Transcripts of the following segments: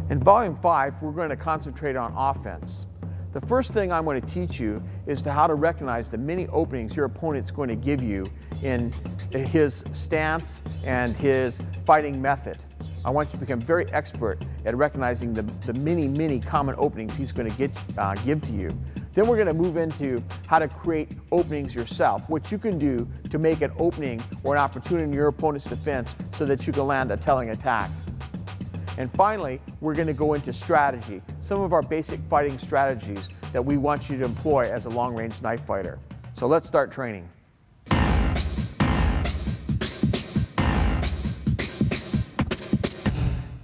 In Volume 5, we're going to concentrate on offense. The first thing I'm going to teach you is how to recognize the many openings your opponent's going to give you in his stance and his fighting method. I want you to become very expert at recognizing the many common openings he's going to give to you. Then we're going to move into how to create openings yourself, what you can do to make an opening or an opportunity in your opponent's defense so that you can land a telling attack. And finally, we're going to go into strategy, some of our basic fighting strategies that we want you to employ as a long-range knife fighter. So let's start training.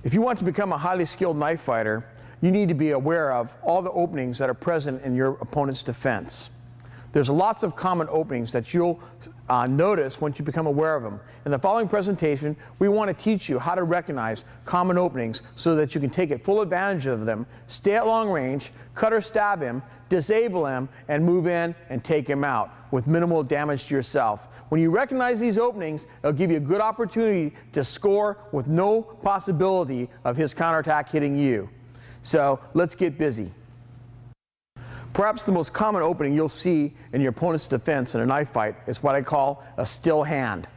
If you want to become a highly skilled knife fighter, you need to be aware of all the openings that are present in your opponent's defense. There's lots of common openings that you'll notice once you become aware of them. In the following presentation, we want to teach you how to recognize common openings so that you can take full advantage of them, stay at long range, cut or stab him, disable him, and move in and take him out with minimal damage to yourself. When you recognize these openings, it'll give you a good opportunity to score with no possibility of his counterattack hitting you. So let's get busy. Perhaps the most common opening you'll see in your opponent's defense in a knife fight is what I call a still hand.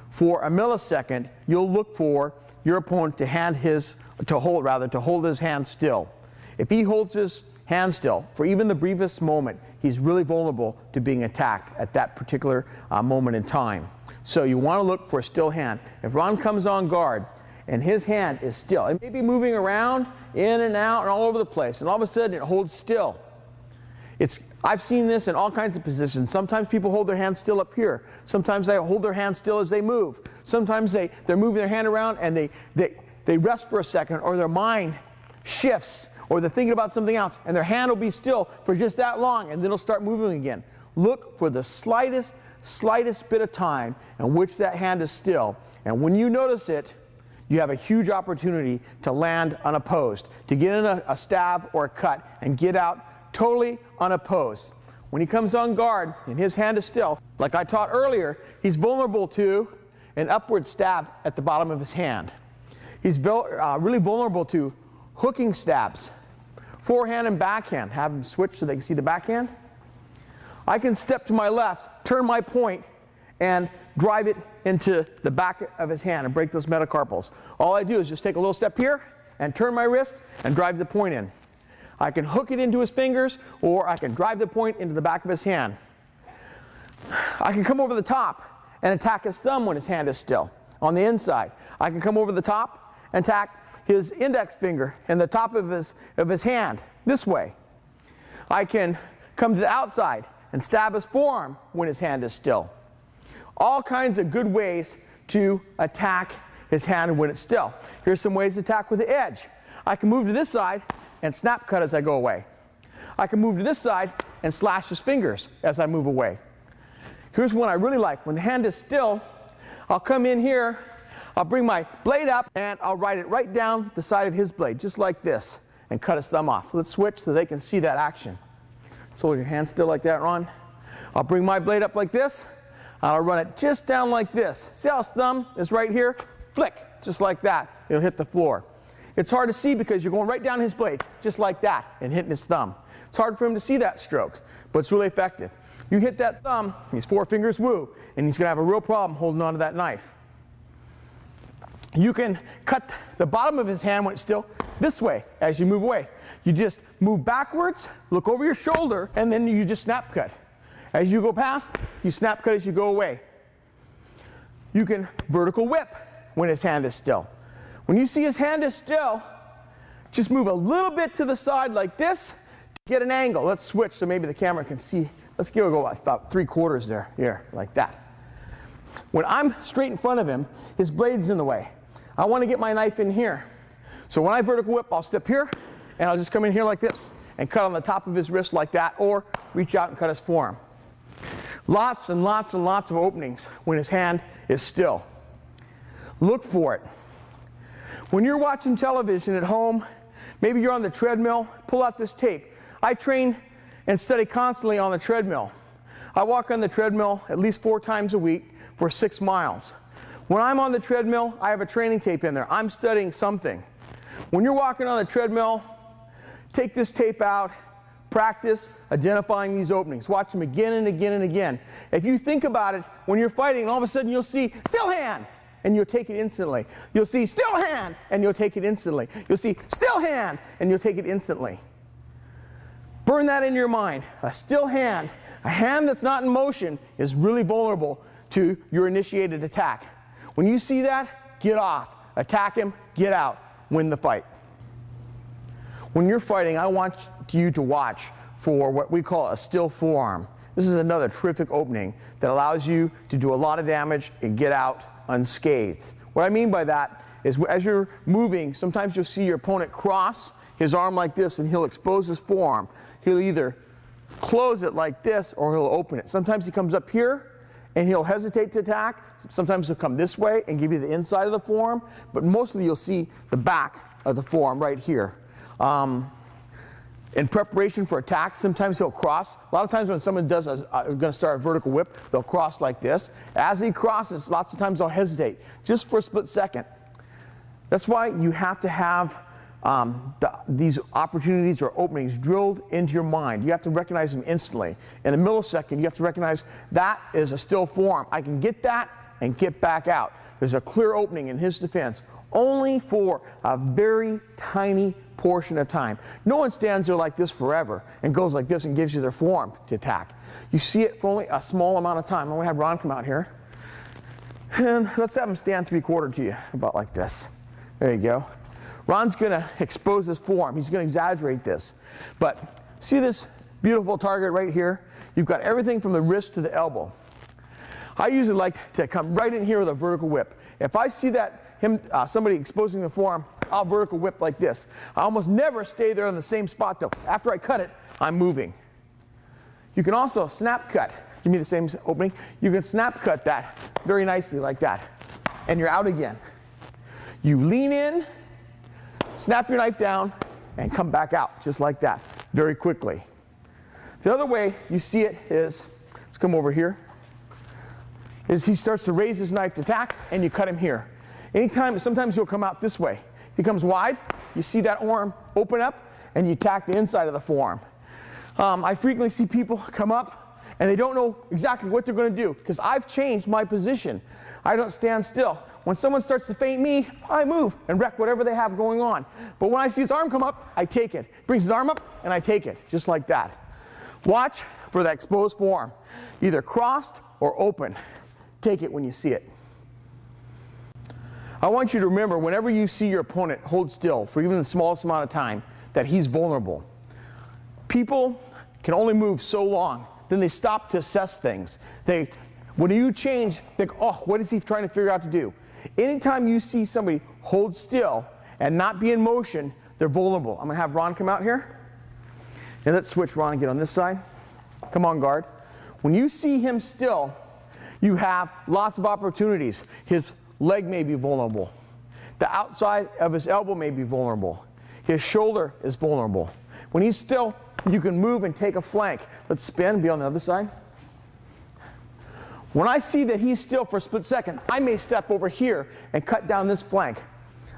For a millisecond, you'll look for your opponent to hold his hand still. If he holds his hand still for even the briefest moment, he's really vulnerable to being attacked at that particular moment in time. So you want to look for a still hand. If Ron comes on guard and his hand is still, it may be moving around, in and out, and all over the place, and all of a sudden it holds still. I've seen this in all kinds of positions. Sometimes people hold their hand still up here. Sometimes they hold their hand still as they move. Sometimes they're moving their hand around and they rest for a second, or their mind shifts, or they're thinking about something else, and their hand will be still for just that long, and then it'll start moving again. Look for the slightest bit of time in which that hand is still, and when you notice it, you have a huge opportunity to land unopposed, to get in a stab or a cut and get out totally unopposed. When he comes on guard and his hand is still, like I taught earlier, he's vulnerable to an upward stab at the bottom of his hand. He's really vulnerable to hooking stabs, forehand and backhand. Have him switch so they can see the backhand. I can step to my left, turn my point, and drive it into the back of his hand and break those metacarpals. All I do is just take a little step here and turn my wrist and drive the point in. I can hook it into his fingers, or I can drive the point into the back of his hand. I can come over the top and attack his thumb when his hand is still, on the inside. I can come over the top and attack his index finger and the top of his hand, this way. I can come to the outside and stab his forearm when his hand is still. All kinds of good ways to attack his hand when it's still. Here's some ways to attack with the edge. I can move to this side and snap cut as I go away. I can move to this side and slash his fingers as I move away. Here's one I really like. When the hand is still, I'll come in here, I'll bring my blade up, and I'll ride it right down the side of his blade, just like this, and cut his thumb off. Let's switch so they can see that action. So hold your hand still like that, Ron. I'll bring my blade up like this, and I'll run it just down like this. See how his thumb is right here? Flick, just like that. It'll hit the floor. It's hard to see because you're going right down his blade, just like that, and hitting his thumb. It's hard for him to see that stroke, but it's really effective. You hit that thumb, his four fingers woo, and he's going to have a real problem holding on to that knife. You can cut the bottom of his hand when it's still this way as you move away. You just move backwards, look over your shoulder, and then you just snap cut. As you go past, you snap cut as you go away. You can vertical whip when his hand is still. When you see his hand is still, just move a little bit to the side like this to get an angle. Let's switch so maybe the camera can see. Let's go about 3/4 there, here, like that. When I'm straight in front of him, his blade's in the way. I want to get my knife in here. So when I vertical whip, I'll step here, and I'll just come in here like this and cut on the top of his wrist like that, or reach out and cut his forearm. Lots and lots and lots of openings when his hand is still. Look for it. When you're watching television at home, maybe you're on the treadmill, pull out this tape. I train and study constantly on the treadmill. I walk on the treadmill at least 4 times a week for 6 miles. When I'm on the treadmill, I have a training tape in there. I'm studying something. When you're walking on the treadmill, take this tape out, practice identifying these openings. Watch them again and again and again. If you think about it, when you're fighting, all of a sudden you'll see still hand, and you'll take it instantly. You'll see still hand, and you'll take it instantly. You'll see still hand, and you'll take it instantly. Burn that in your mind. A still hand, a hand that's not in motion, is really vulnerable to your initiated attack. When you see that, get off. Attack him, get out, win the fight. When you're fighting, I want you to watch for what we call a still forearm. This is another terrific opening that allows you to do a lot of damage and get out unscathed. What I mean by that is as you're moving, sometimes you'll see your opponent cross his arm like this and he'll expose his forearm. He'll either close it like this or he'll open it. Sometimes he comes up here and he'll hesitate to attack. Sometimes he'll come this way and give you the inside of the forearm, but mostly you'll see the back of the forearm right here. In preparation for attack, sometimes he'll cross. A lot of times when someone does going to start a vertical whip, they'll cross like this. As he crosses, lots of times they'll hesitate just for a split second. That's why you have to have these opportunities or openings drilled into your mind. You have to recognize them instantly. In a millisecond, you have to recognize that is a still form. I can get that and get back out. There's a clear opening in his defense, only for a very tiny portion of time. No one stands there like this forever and goes like this and gives you their forearm to attack. You see it for only a small amount of time. I'm going to have Ron come out here. And let's have him stand 3/4 to you, about like this. There you go. Ron's going to expose his forearm. He's going to exaggerate this. But see this beautiful target right here? You've got everything from the wrist to the elbow. I usually like to come right in here with a vertical whip. If I see that somebody exposing the forearm, I'll vertical whip like this. I almost never stay there in the same spot though. After I cut it, I'm moving. You can also snap cut. Give me the same opening. You can snap cut that very nicely like that. And you're out again. You lean in, snap your knife down, and come back out just like that, very quickly. The other way you see it is, let's come over here, is he starts to raise his knife to attack, and you cut him here. Anytime, sometimes you'll come out this way. If he comes wide, you see that arm open up, and you attack the inside of the forearm. I frequently see people come up, and they don't know exactly what they're going to do, because I've changed my position. I don't stand still. When someone starts to feint me, I move and wreck whatever they have going on. But when I see his arm come up, I take it. Brings his arm up, and I take it, just like that. Watch for that exposed forearm, either crossed or open. Take it when you see it. I want you to remember, whenever you see your opponent hold still for even the smallest amount of time, that he's vulnerable. People can only move so long, then they stop to assess things. When you change, think, oh, what is he trying to figure out to do? Anytime you see somebody hold still and not be in motion, they're vulnerable. I'm going to have Ron come out here. And let's switch Ron and get on this side. Come on, guard. When you see him still, you have lots of opportunities. His leg may be vulnerable. The outside of his elbow may be vulnerable. His shoulder is vulnerable. When he's still, you can move and take a flank. Let's spin, be on the other side. When I see that he's still for a split second, I may step over here and cut down this flank.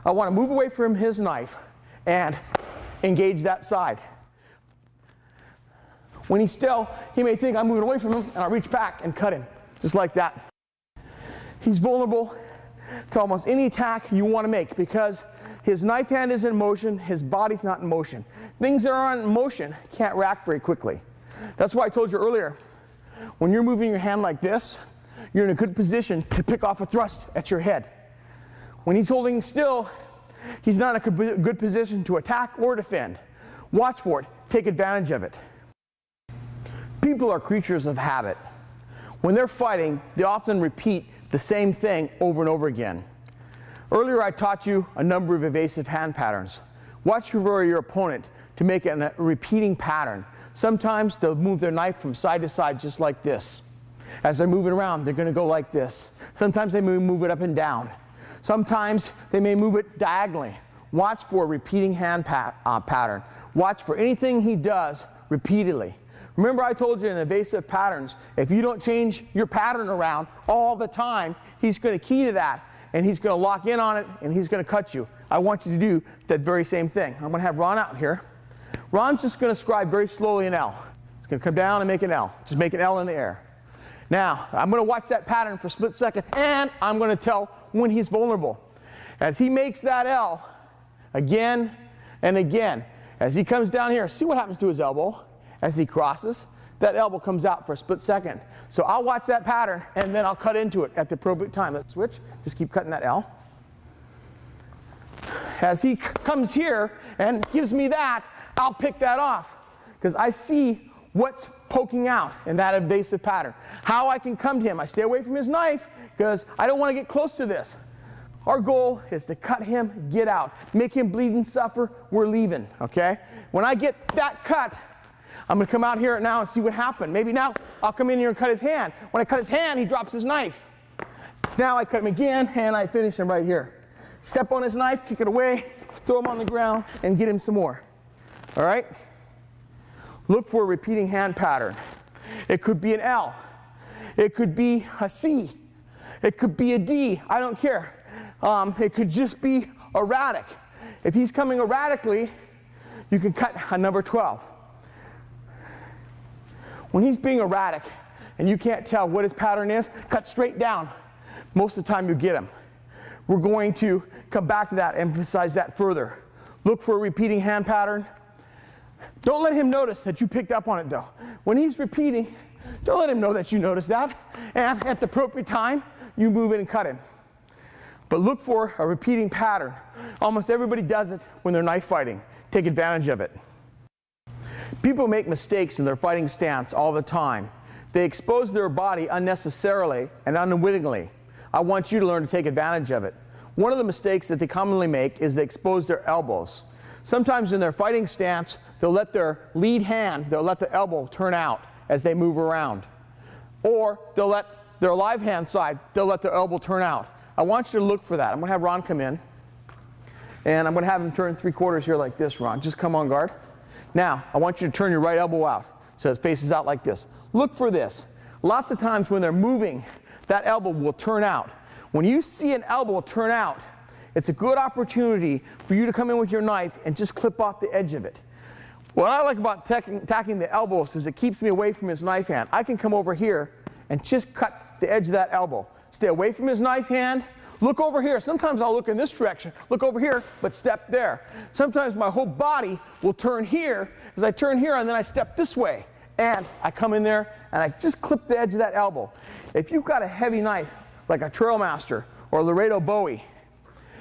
I want to move away from his knife and engage that side. When he's still, he may think I'm moving away from him, and I'll reach back and cut him, just like that. He's vulnerable to almost any attack you want to make because his knife hand is in motion, his body's not in motion. Things that are in motion can't react very quickly. That's why I told you earlier, when you're moving your hand like this, you're in a good position to pick off a thrust at your head. When he's holding still, he's not in a good position to attack or defend. Watch for it. Take advantage of it. People are creatures of habit. When they're fighting, they often repeat the same thing over and over again. Earlier I taught you a number of evasive hand patterns. Watch for your opponent to make a repeating pattern. Sometimes they'll move their knife from side to side just like this. As they're moving around, they're going to go like this. Sometimes they may move it up and down. Sometimes they may move it diagonally. Watch for a repeating hand pattern. Watch for anything he does repeatedly. Remember I told you in evasive patterns, if you don't change your pattern around all the time, he's going to key to that. and he's going to lock in on it, and he's going to cut you. I want you to do that very same thing. I'm going to have Ron out here. Ron's just going to scribe very slowly an L. He's going to come down and make an L. Just make an L in the air. Now, I'm going to watch that pattern for a split second, and I'm going to tell when he's vulnerable. As he makes that L again and again, as he comes down here, see what happens to his elbow as he crosses. That elbow comes out for a split second. So I'll watch that pattern, and then I'll cut into it at the appropriate time. Let's switch. Just keep cutting that L. As he comes here and gives me that, I'll pick that off because I see what's poking out in that evasive pattern. How I can come to him. I stay away from his knife because I don't want to get close to this. Our goal is to cut him, get out, make him bleed and suffer, we're leaving, okay? When I get that cut, I'm going to come out here now and see what happened. Maybe now I'll come in here and cut his hand. When I cut his hand, he drops his knife. Now I cut him again, and I finish him right here. Step on his knife, kick it away, throw him on the ground, and get him some more. All right? Look for a repeating hand pattern. It could be an L. It could be a C. It could be a D. I don't care. It could just be erratic. If he's coming erratically, you can cut a number 12. When he's being erratic and you can't tell what his pattern is, cut straight down. Most of the time you get him. We're going to come back to that, emphasize that further. Look for a repeating hand pattern. Don't let him notice that you picked up on it though. When he's repeating, don't let him know that you noticed that. And at the appropriate time, you move in and cut him. But look for a repeating pattern. Almost everybody does it when they're knife fighting. Take advantage of it. People make mistakes in their fighting stance all the time. They expose their body unnecessarily and unwittingly. I want you to learn to take advantage of it. One of the mistakes that they commonly make is they expose their elbows. Sometimes in their fighting stance, they'll let their lead hand, they'll let the elbow turn out as they move around. Or they'll let their live hand side, they'll let their elbow turn out. I want you to look for that. I'm going to have Ron come in, and I'm going to have him turn 3/4 here like this, Ron. Just come on guard. Now, I want you to turn your right elbow out so it faces out like this. Look for this. Lots of times when they're moving, that elbow will turn out. When you see an elbow turn out, it's a good opportunity for you to come in with your knife and just clip off the edge of it. What I like about attacking the elbows is it keeps me away from his knife hand. I can come over here and just cut the edge of that elbow. Stay away from his knife hand. Look over here. Sometimes I'll look in this direction, look over here, but step there. Sometimes my whole body will turn here. As I turn here, and then I step this way. And I come in there, and I just clip the edge of that elbow. If you've got a heavy knife, like a Trailmaster or a Laredo Bowie,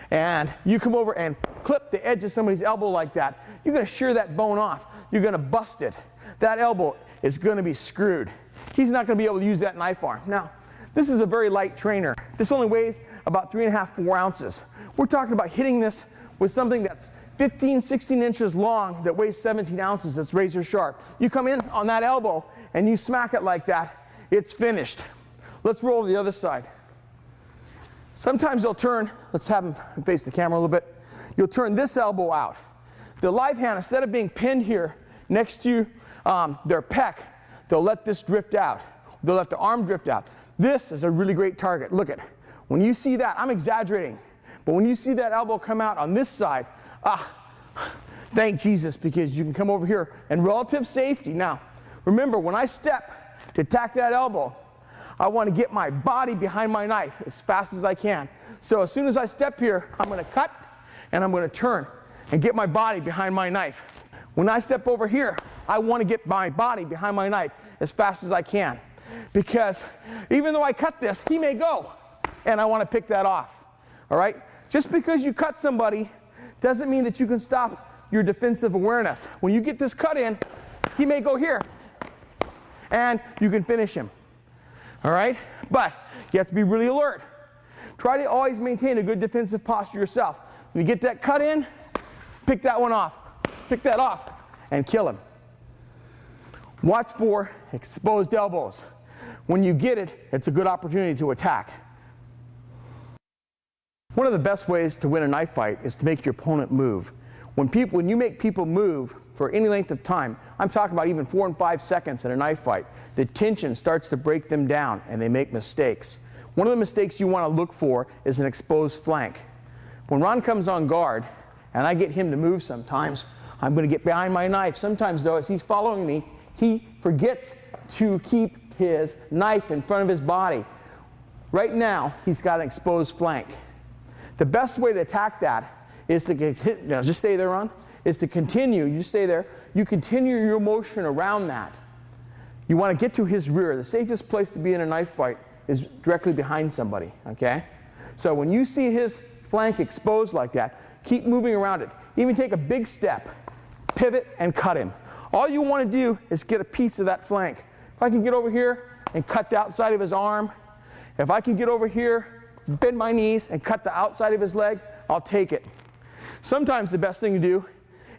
and you come over and clip the edge of somebody's elbow like that, you're going to shear that bone off. You're going to bust it. That elbow is going to be screwed. He's not going to be able to use that knife arm. Now, this is a very light trainer. This only weighs about 3.5, 4 ounces. We're talking about hitting this with something that's 15, 16 inches long that weighs 17 ounces, that's razor sharp. You come in on that elbow and you smack it like that, it's finished. Let's roll to the other side. Sometimes they'll turn, let's have them face the camera a little bit. You'll turn this elbow out. The live hand, instead of being pinned here next to their pec, they'll let this drift out. They'll let the arm drift out. This is a really great target. Look at, when you see that, I'm exaggerating, but when you see that elbow come out on this side, thank Jesus, because you can come over here and relative safety. Now, remember, when I step to attack that elbow, I want to get my body behind my knife as fast as I can. So as soon as I step here, I'm going to cut and I'm going to turn and get my body behind my knife. When I step over here, I want to get my body behind my knife as fast as I can. Because even though I cut this, he may go, and I want to pick that off. All right? Just because you cut somebody doesn't mean that you can stop your defensive awareness. When you get this cut in, he may go here, and you can finish him. All right? But you have to be really alert. Try to always maintain a good defensive posture yourself. When you get that cut in, pick that one off. Pick that off and kill him. Watch for exposed elbows. When you get it, it's a good opportunity to attack. One of the best ways to win a knife fight is to make your opponent move. When you make people move for any length of time, I'm talking about even 4 and 5 seconds in a knife fight, the tension starts to break them down and they make mistakes. One of the mistakes you want to look for is an exposed flank. When Ron comes on guard, and I get him to move sometimes, I'm going to get behind my knife. Sometimes, though, as he's following me, he forgets to keep his knife in front of his body. Right now, he's got an exposed flank. The best way to attack that is to just stay there, Ron, is to continue. You just stay there. You continue your motion around that. You want to get to his rear. The safest place to be in a knife fight is directly behind somebody, okay? So when you see his flank exposed like that, keep moving around it. Even take a big step, pivot, and cut him. All you want to do is get a piece of that flank. If I can get over here and cut the outside of his arm, if I can get over here, bend my knees, and cut the outside of his leg, I'll take it. Sometimes the best thing to do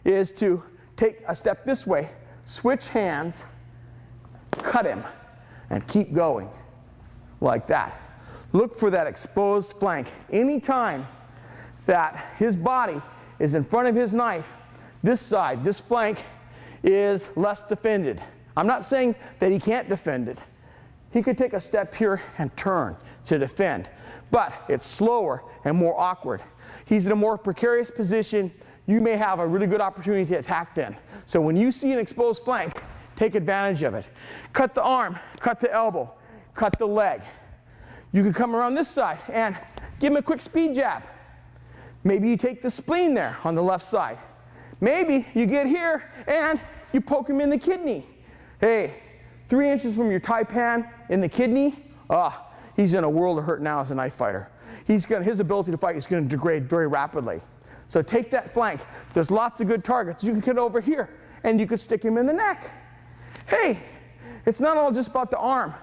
is to take a step this way, switch hands, cut him, and keep going like that. Look for that exposed flank. Anytime that his body is in front of his knife, this side, this flank, is less defended. I'm not saying that he can't defend it. He could take a step here and turn to defend, but it's slower and more awkward. He's in a more precarious position. You may have a really good opportunity to attack then. So when you see an exposed flank, take advantage of it. Cut the arm, cut the elbow, cut the leg. You can come around this side and give him a quick speed jab. Maybe you take the spleen there on the left side. Maybe you get here and you poke him in the kidney. Hey, 3 inches from your taipan in the kidney, he's in a world of hurt now as a knife fighter. His ability to fight is going to degrade very rapidly. So take that flank. There's lots of good targets. You can get over here and you could stick him in the neck. Hey, it's not all just about the arm.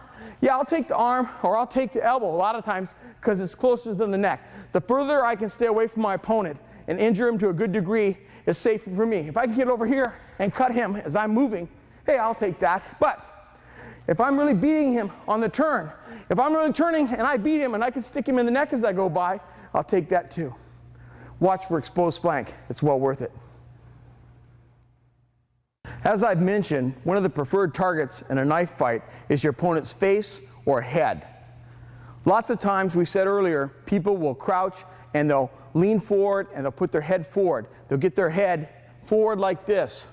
Yeah, I'll take the arm or I'll take the elbow a lot of times because it's closer than the neck. The further I can stay away from my opponent and injure him to a good degree is safer for me. If I can get over here and cut him as I'm moving, hey, I'll take that. But if I'm really beating him on the turn, if I'm really turning and I beat him and I can stick him in the neck as I go by, I'll take that too. Watch for exposed flank. It's well worth it. As I've mentioned, one of the preferred targets in a knife fight is your opponent's face or head. Lots of times, we said earlier, people will crouch and they'll lean forward and they'll put their head forward. They'll get their head forward like this.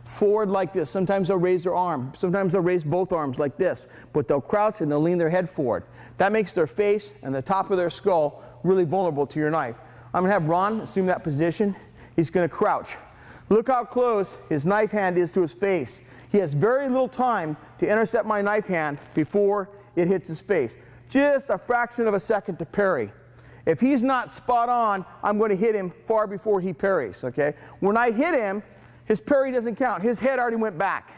Forward like this. Sometimes they'll raise their arm. Sometimes they'll raise both arms like this. But they'll crouch and they'll lean their head forward. That makes their face and the top of their skull really vulnerable to your knife. I'm going to have Ron assume that position. He's going to crouch. Look how close his knife hand is to his face. He has very little time to intercept my knife hand before it hits his face. Just a fraction of a second to parry. If he's not spot on, I'm going to hit him far before he parries, okay? When I hit him, his parry doesn't count. His head already went back.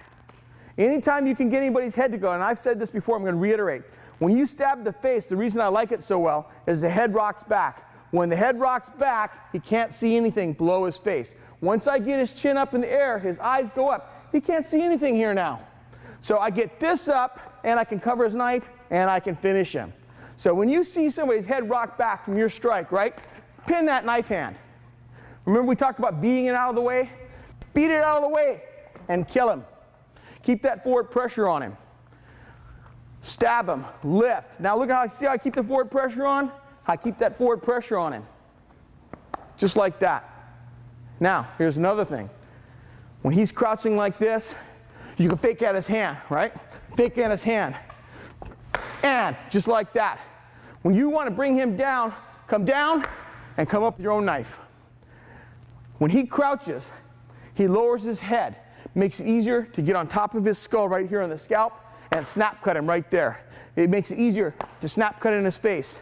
Anytime you can get anybody's head to go, and I've said this before, I'm going to reiterate. When you stab the face, the reason I like it so well is the head rocks back. When the head rocks back, he can't see anything below his face. Once I get his chin up in the air, his eyes go up. He can't see anything here now. So I get this up, and I can cover his knife, and I can finish him. So when you see somebody's head rock back from your strike, right, pin that knife hand. Remember we talked about beating it out of the way? Beat it out of the way and kill him. Keep that forward pressure on him. Stab him, lift. Now look see how I keep the forward pressure on? I keep that forward pressure on him. Just like that. Now, here's another thing. When he's crouching like this, you can fake out his hand, right? Fake out his hand. And just like that. When you want to bring him down and come up with your own knife. When he crouches, he lowers his head. Makes it easier to get on top of his skull right here on the scalp and snap cut him right there. It makes it easier to snap cut in his face.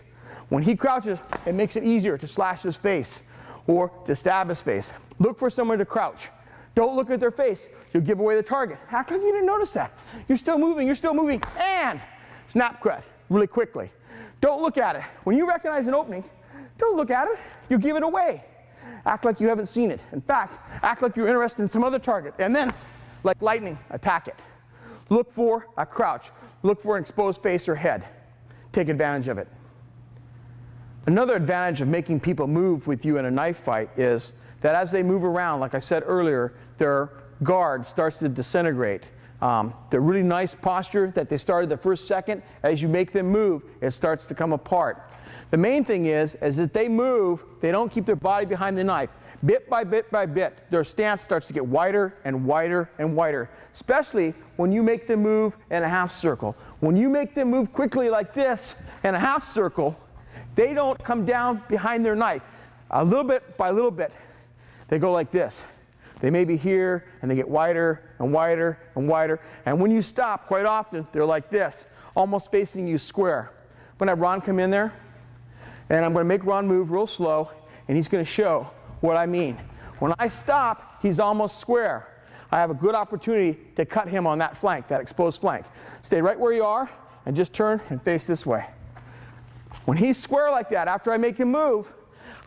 When he crouches, it makes it easier to slash his face or to stab his face. Look for someone to crouch. Don't look at their face. You'll give away the target. How come you didn't notice that? You're still moving, and snap cut really quickly. Don't look at it. When you recognize an opening, don't look at it. You give it away. Act like you haven't seen it. In fact, act like you're interested in some other target, and then, like lightning, attack it. Look for a crouch. Look for an exposed face or head. Take advantage of it. Another advantage of making people move with you in a knife fight is that as they move around, like I said earlier, their guard starts to disintegrate. the really nice posture that they started the first second, as you make them move, it starts to come apart. The main thing is that they move, they don't keep their body behind the knife. Bit by bit by bit, their stance starts to get wider and wider and wider, especially when you make them move in a half circle. When you make them move quickly like this in a half circle, they don't come down behind their knife. A little bit by little bit, they go like this. They may be here, and they get wider and wider and wider. And when you stop, quite often, they're like this, almost facing you square. I'm going to have Ron come in there, and I'm going to make Ron move real slow, and he's going to show what I mean. When I stop, he's almost square. I have a good opportunity to cut him on that flank, that exposed flank. Stay right where you are, and just turn and face this way. When he's square like that, after I make him move,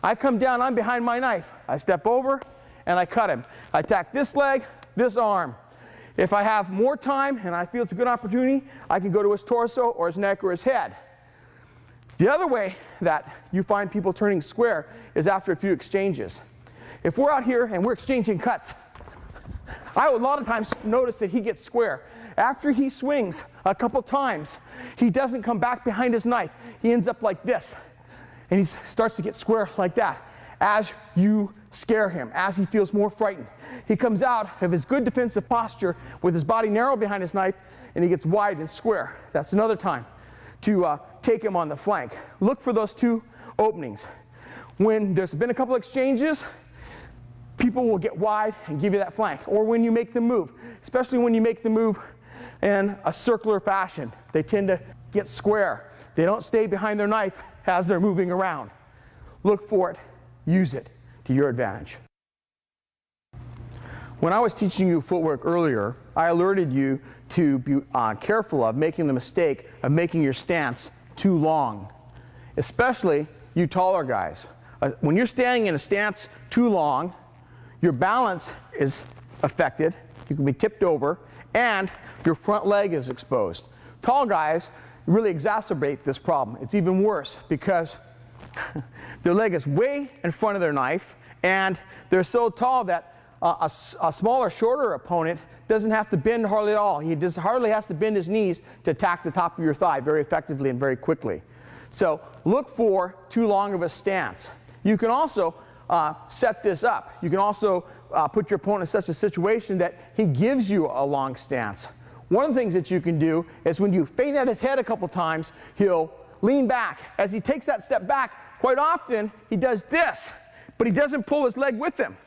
I come down, I'm behind my knife. I step over, and I cut him. I attack this leg, this arm. If I have more time and I feel it's a good opportunity, I can go to his torso or his neck or his head. The other way that you find people turning square is after a few exchanges. If we're out here and we're exchanging cuts, I would a lot of times notice that he gets square. After he swings a couple times, he doesn't come back behind his knife. He ends up like this, and he starts to get square like that. As you scare him, as he feels more frightened, he comes out of his good defensive posture with his body narrow behind his knife, and he gets wide and square. That's another time to take him on the flank. Look for those two openings. When there's been a couple exchanges, people will get wide and give you that flank. Or when you make them move, especially when you make them move in a circular fashion, they tend to get square. They don't stay behind their knife as they're moving around. Look for it. Use it to your advantage. When I was teaching you footwork earlier, I alerted you to be careful of making the mistake of making your stance too long, especially you taller guys. When you're standing in a stance too long, your balance is affected, you can be tipped over, and your front leg is exposed. Tall guys really exacerbate this problem. It's even worse because their leg is way in front of their knife, and they're so tall that a smaller, shorter opponent doesn't have to bend hardly at all. He just hardly has to bend his knees to attack the top of your thigh very effectively and very quickly. So look for too long of a stance. You can also set this up. You can also put your opponent in such a situation that he gives you a long stance. One of the things that you can do is when you feint at his head a couple times, he'll lean back. As he takes that step back, quite often he does this, but he doesn't pull his leg with him.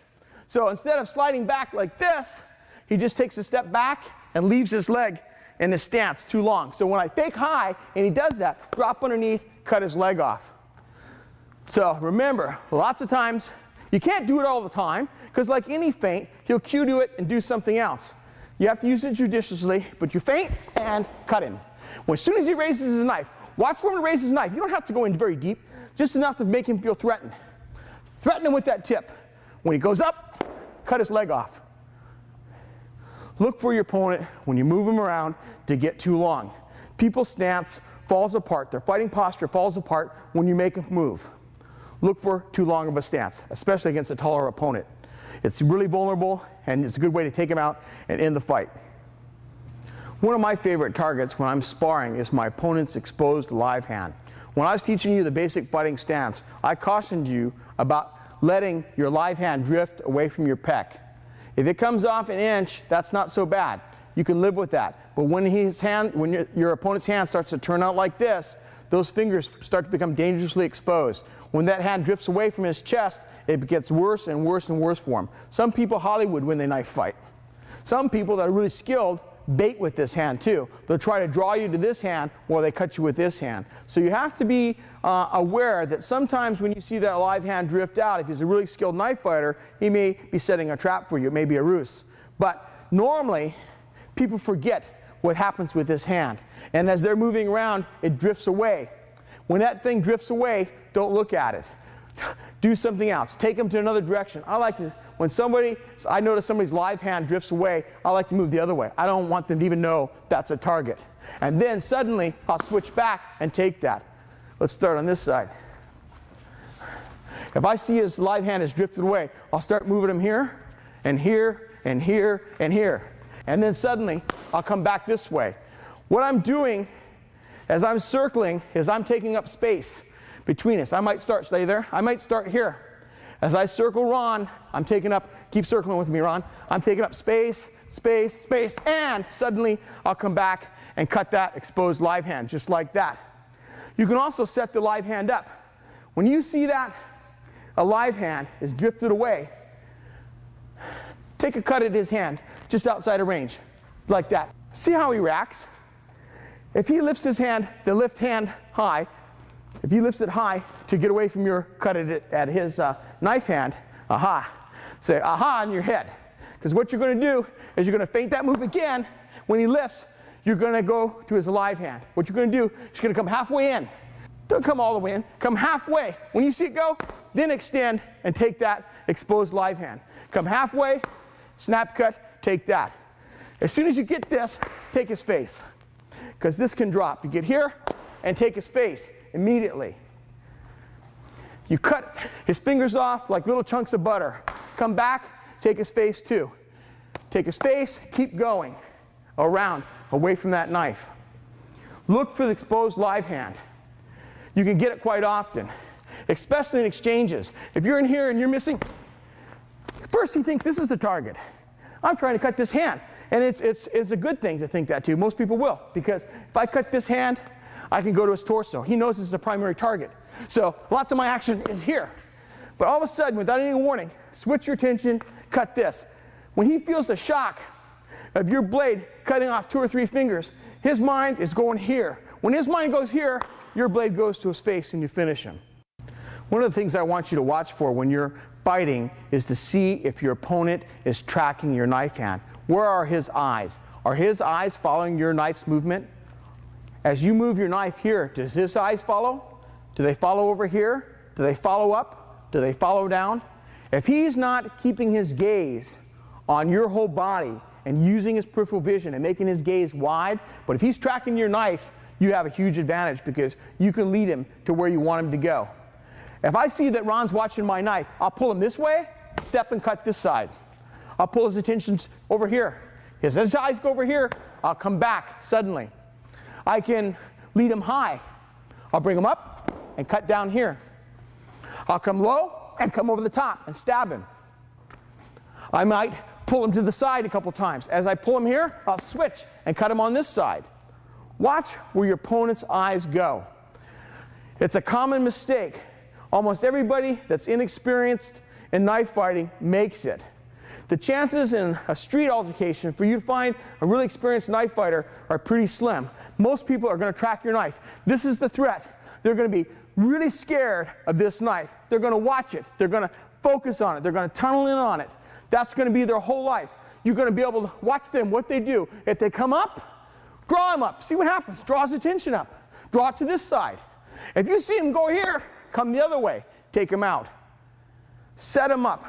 So instead of sliding back like this, he just takes a step back and leaves his leg in his stance too long. So when I fake high and he does that, drop underneath, cut his leg off. So remember, lots of times, you can't do it all the time, because like any feint, he'll cue to it and do something else. You have to use it judiciously, but you feint and cut him. Well, as soon as he raises his knife, watch for him to raise his knife. You don't have to go in very deep, just enough to make him feel threatened. Threaten him with that tip. When he goes up, cut his leg off. Look for your opponent, when you move him around, to get too long. People's stance falls apart. Their fighting posture falls apart when you make them move. Look for too long of a stance, especially against a taller opponent. It's really vulnerable, and it's a good way to take him out and end the fight. One of my favorite targets when I'm sparring is my opponent's exposed live hand. When I was teaching you the basic fighting stance, I cautioned you about letting your live hand drift away from your pec. If it comes off an inch, that's not so bad. You can live with that. But when your opponent's hand starts to turn out like this, those fingers start to become dangerously exposed. When that hand drifts away from his chest, it gets worse and worse and worse for him. Some people Hollywood when they knife fight. Some people that are really skilled bait with this hand too. They'll try to draw you to this hand while they cut you with this hand. So you have to be aware that sometimes when you see that live hand drift out, if he's a really skilled knife fighter, he may be setting a trap for you. It may be a ruse. But normally, people forget what happens with this hand. And as they're moving around, it drifts away. When that thing drifts away, don't look at it. Do something else. Take them to another direction. I like to, when I notice somebody's live hand drifts away, I like to move the other way. I don't want them to even know that's a target. And then suddenly, I'll switch back and take that. Let's start on this side. If I see his live hand has drifted away, I'll start moving him here, and here, and here, and here. and then suddenly I'll come back this way. What I'm doing as I'm circling is I'm taking up space between us. I might start, stay there, I might start here. As I circle Ron, I'm taking up, keep circling with me, Ron. I'm taking up space, space, space, and suddenly I'll come back and cut that exposed live hand, just like that. You can also set the live hand up. When you see that a live hand is drifted away, take a cut at his hand, just outside of range, like that. See how he reacts? If he lifts his hand, the left hand high, if he lifts it high to get away from your cut at his knife hand, aha, say aha in your head. Because what you're going to do is you're going to feint that move again. When he lifts, you're going to go to his live hand. What you're going to do is you're going to come halfway in. Don't come all the way in, come halfway. When you see it go, then extend and take that exposed live hand. Come halfway, snap cut, take that. As soon as you get this, take his face. Because this can drop. You get here and take his face immediately. You cut his fingers off like little chunks of butter. Come back, take his face too. Take his face, keep going around, away from that knife. Look for the exposed live hand. You can get it quite often, especially in exchanges. If you're in here and you're missing, first he thinks this is the target. I'm trying to cut this hand. And it's a good thing to think that too. Most people will, because if I cut this hand, I can go to his torso. He knows this is the primary target. So lots of my action is here. But all of a sudden, without any warning, switch your attention, cut this. When he feels the shock of your blade cutting off 2 or 3 fingers, his mind is going here. When his mind goes here, your blade goes to his face and you finish him. One of the things I want you to watch for when you're fighting is to see if your opponent is tracking your knife hand. Where are his eyes? Are his eyes following your knife's movement? As you move your knife here, does his eyes follow? Do they follow over here? Do they follow up? Do they follow down? If he's not keeping his gaze on your whole body and using his peripheral vision and making his gaze wide, but if he's tracking your knife, you have a huge advantage because you can lead him to where you want him to go. If I see that Ron's watching my knife, I'll pull him this way, step and cut this side. I'll pull his attention over here. As his eyes go over here, I'll come back suddenly. I can lead him high. I'll bring him up and cut down here. I'll come low and come over the top and stab him. I might pull him to the side a couple times. As I pull him here, I'll switch and cut him on this side. Watch where your opponent's eyes go. It's a common mistake. Almost everybody that's inexperienced in knife fighting makes it. The chances in a street altercation for you to find a really experienced knife fighter are pretty slim. Most people are going to track your knife. This is the threat. They're going to be really scared of this knife. They're going to watch it. They're going to focus on it. They're going to tunnel in on it. That's going to be their whole life. You're going to be able to watch them, what they do. If they come up, draw them up. See what happens. Draw his attention up. Draw it to this side. If you see him go here, come the other way. Take him out. Set him up.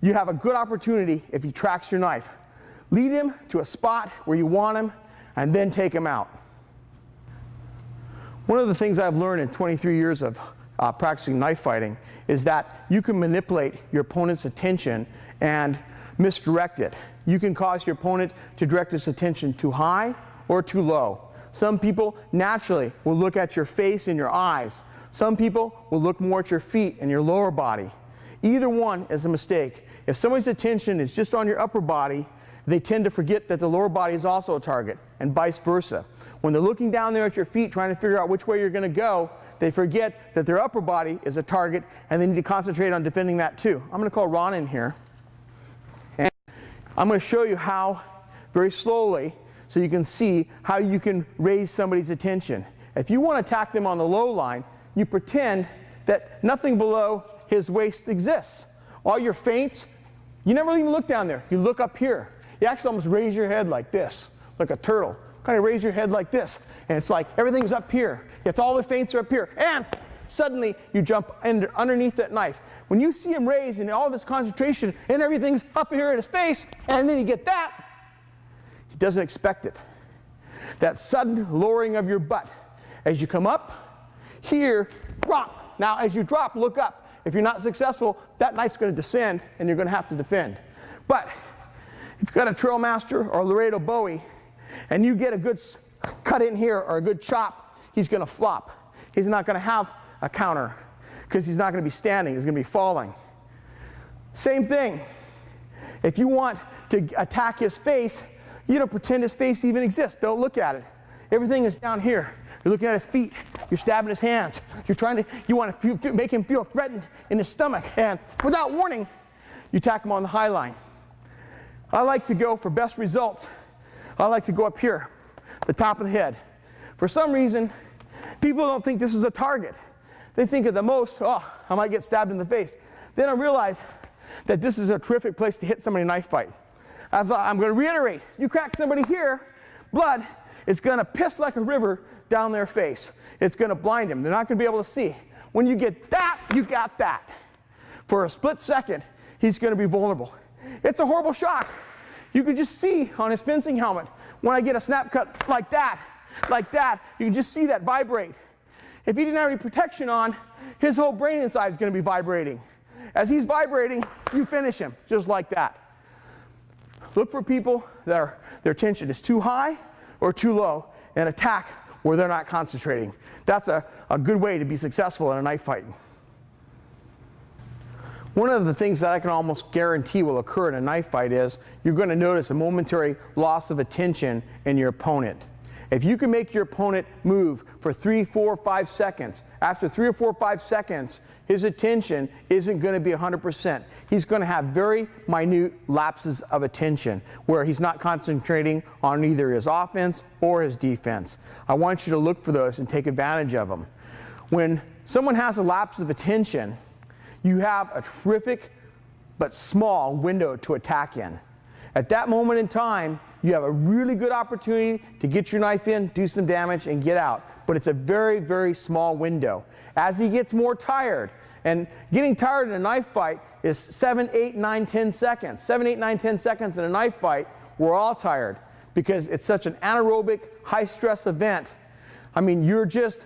You have a good opportunity if he tracks your knife. Lead him to a spot where you want him, and then take him out. One of the things I've learned in 23 years of practicing knife fighting is that you can manipulate your opponent's attention and misdirect it. You can cause your opponent to direct his attention too high or too low. Some people naturally will look at your face and your eyes. Some people will look more at your feet and your lower body. Either one is a mistake. If somebody's attention is just on your upper body, they tend to forget that the lower body is also a target, and vice versa. When they're looking down there at your feet trying to figure out which way you're going to go, they forget that their upper body is a target, and they need to concentrate on defending that too. I'm going to call Ron in here, and I'm going to show you how, very slowly, so you can see how you can raise somebody's attention. If you want to attack them on the low line, you pretend that nothing below his waist exists. All your feints, you never even look down there. You look up here. You actually almost raise your head like this, like a turtle. Kind of raise your head like this. And it's like everything's up here. It's all the feints are up here. And suddenly you jump underneath that knife. When you see him raise and all of his concentration and everything's up here in his face, and then you get that, he doesn't expect it. That sudden lowering of your butt. As you come up, here, drop. Now as you drop, look up. If you're not successful, that knife's going to descend and you're going to have to defend. But If you've got a Trail Master or a Laredo Bowie, and you get a good cut in here or a good chop, he's going to flop. He's not going to have a counter because he's not going to be standing. He's going to be falling. Same thing. If you want to attack his face, you don't pretend his face even exists. Don't look at it. Everything is down here. You're looking at his feet. You're stabbing his hands. You want to make him feel threatened in his stomach. And without warning, you attack him on the high line. I like to go for best results. I like to go up here, the top of the head. For some reason, people don't think this is a target. They think at the most, oh, I might get stabbed in the face. They don't realize that this is a terrific place to hit somebody in a knife fight. I'm going to reiterate, you crack somebody here, blood is going to piss like a river down their face. It's going to blind them. They're not going to be able to see. When you get that, you got that. For a split second, he's going to be vulnerable. It's a horrible shock. You could just see on his fencing helmet, when I get a snap cut like that, you can just see that vibrate. If he didn't have any protection on, his whole brain inside is going to be vibrating. As he's vibrating, you finish him, just like that. Look for people that their tension is too high or too low, and attack where they're not concentrating. That's a good way to be successful in a knife fight. One of the things that I can almost guarantee will occur in a knife fight is you're going to notice a momentary loss of attention in your opponent. If you can make your opponent move for 3, 4, 5 seconds, after 3 or 4 or 5 seconds, his attention isn't going to be 100%. He's going to have very minute lapses of attention where he's not concentrating on either his offense or his defense. I want you to look for those and take advantage of them. When someone has a lapse of attention, you have a terrific but small window to attack in. At that moment in time, you have a really good opportunity to get your knife in, do some damage, and get out. But it's a very, very small window. As he gets more tired, and getting tired in a knife fight is 7, 8, 9, 10 seconds. 7, 8, 9, 10 seconds in a knife fight, we're all tired because it's such an anaerobic, high-stress event. I mean, you're just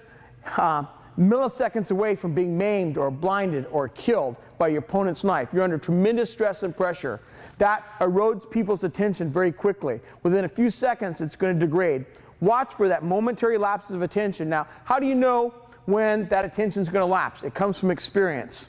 milliseconds away from being maimed or blinded or killed by your opponent's knife. You're under tremendous stress and pressure. That erodes people's attention very quickly. Within a few seconds, it's going to degrade. Watch for that momentary lapse of attention. Now, how do you know when that attention is going to lapse? It comes from experience.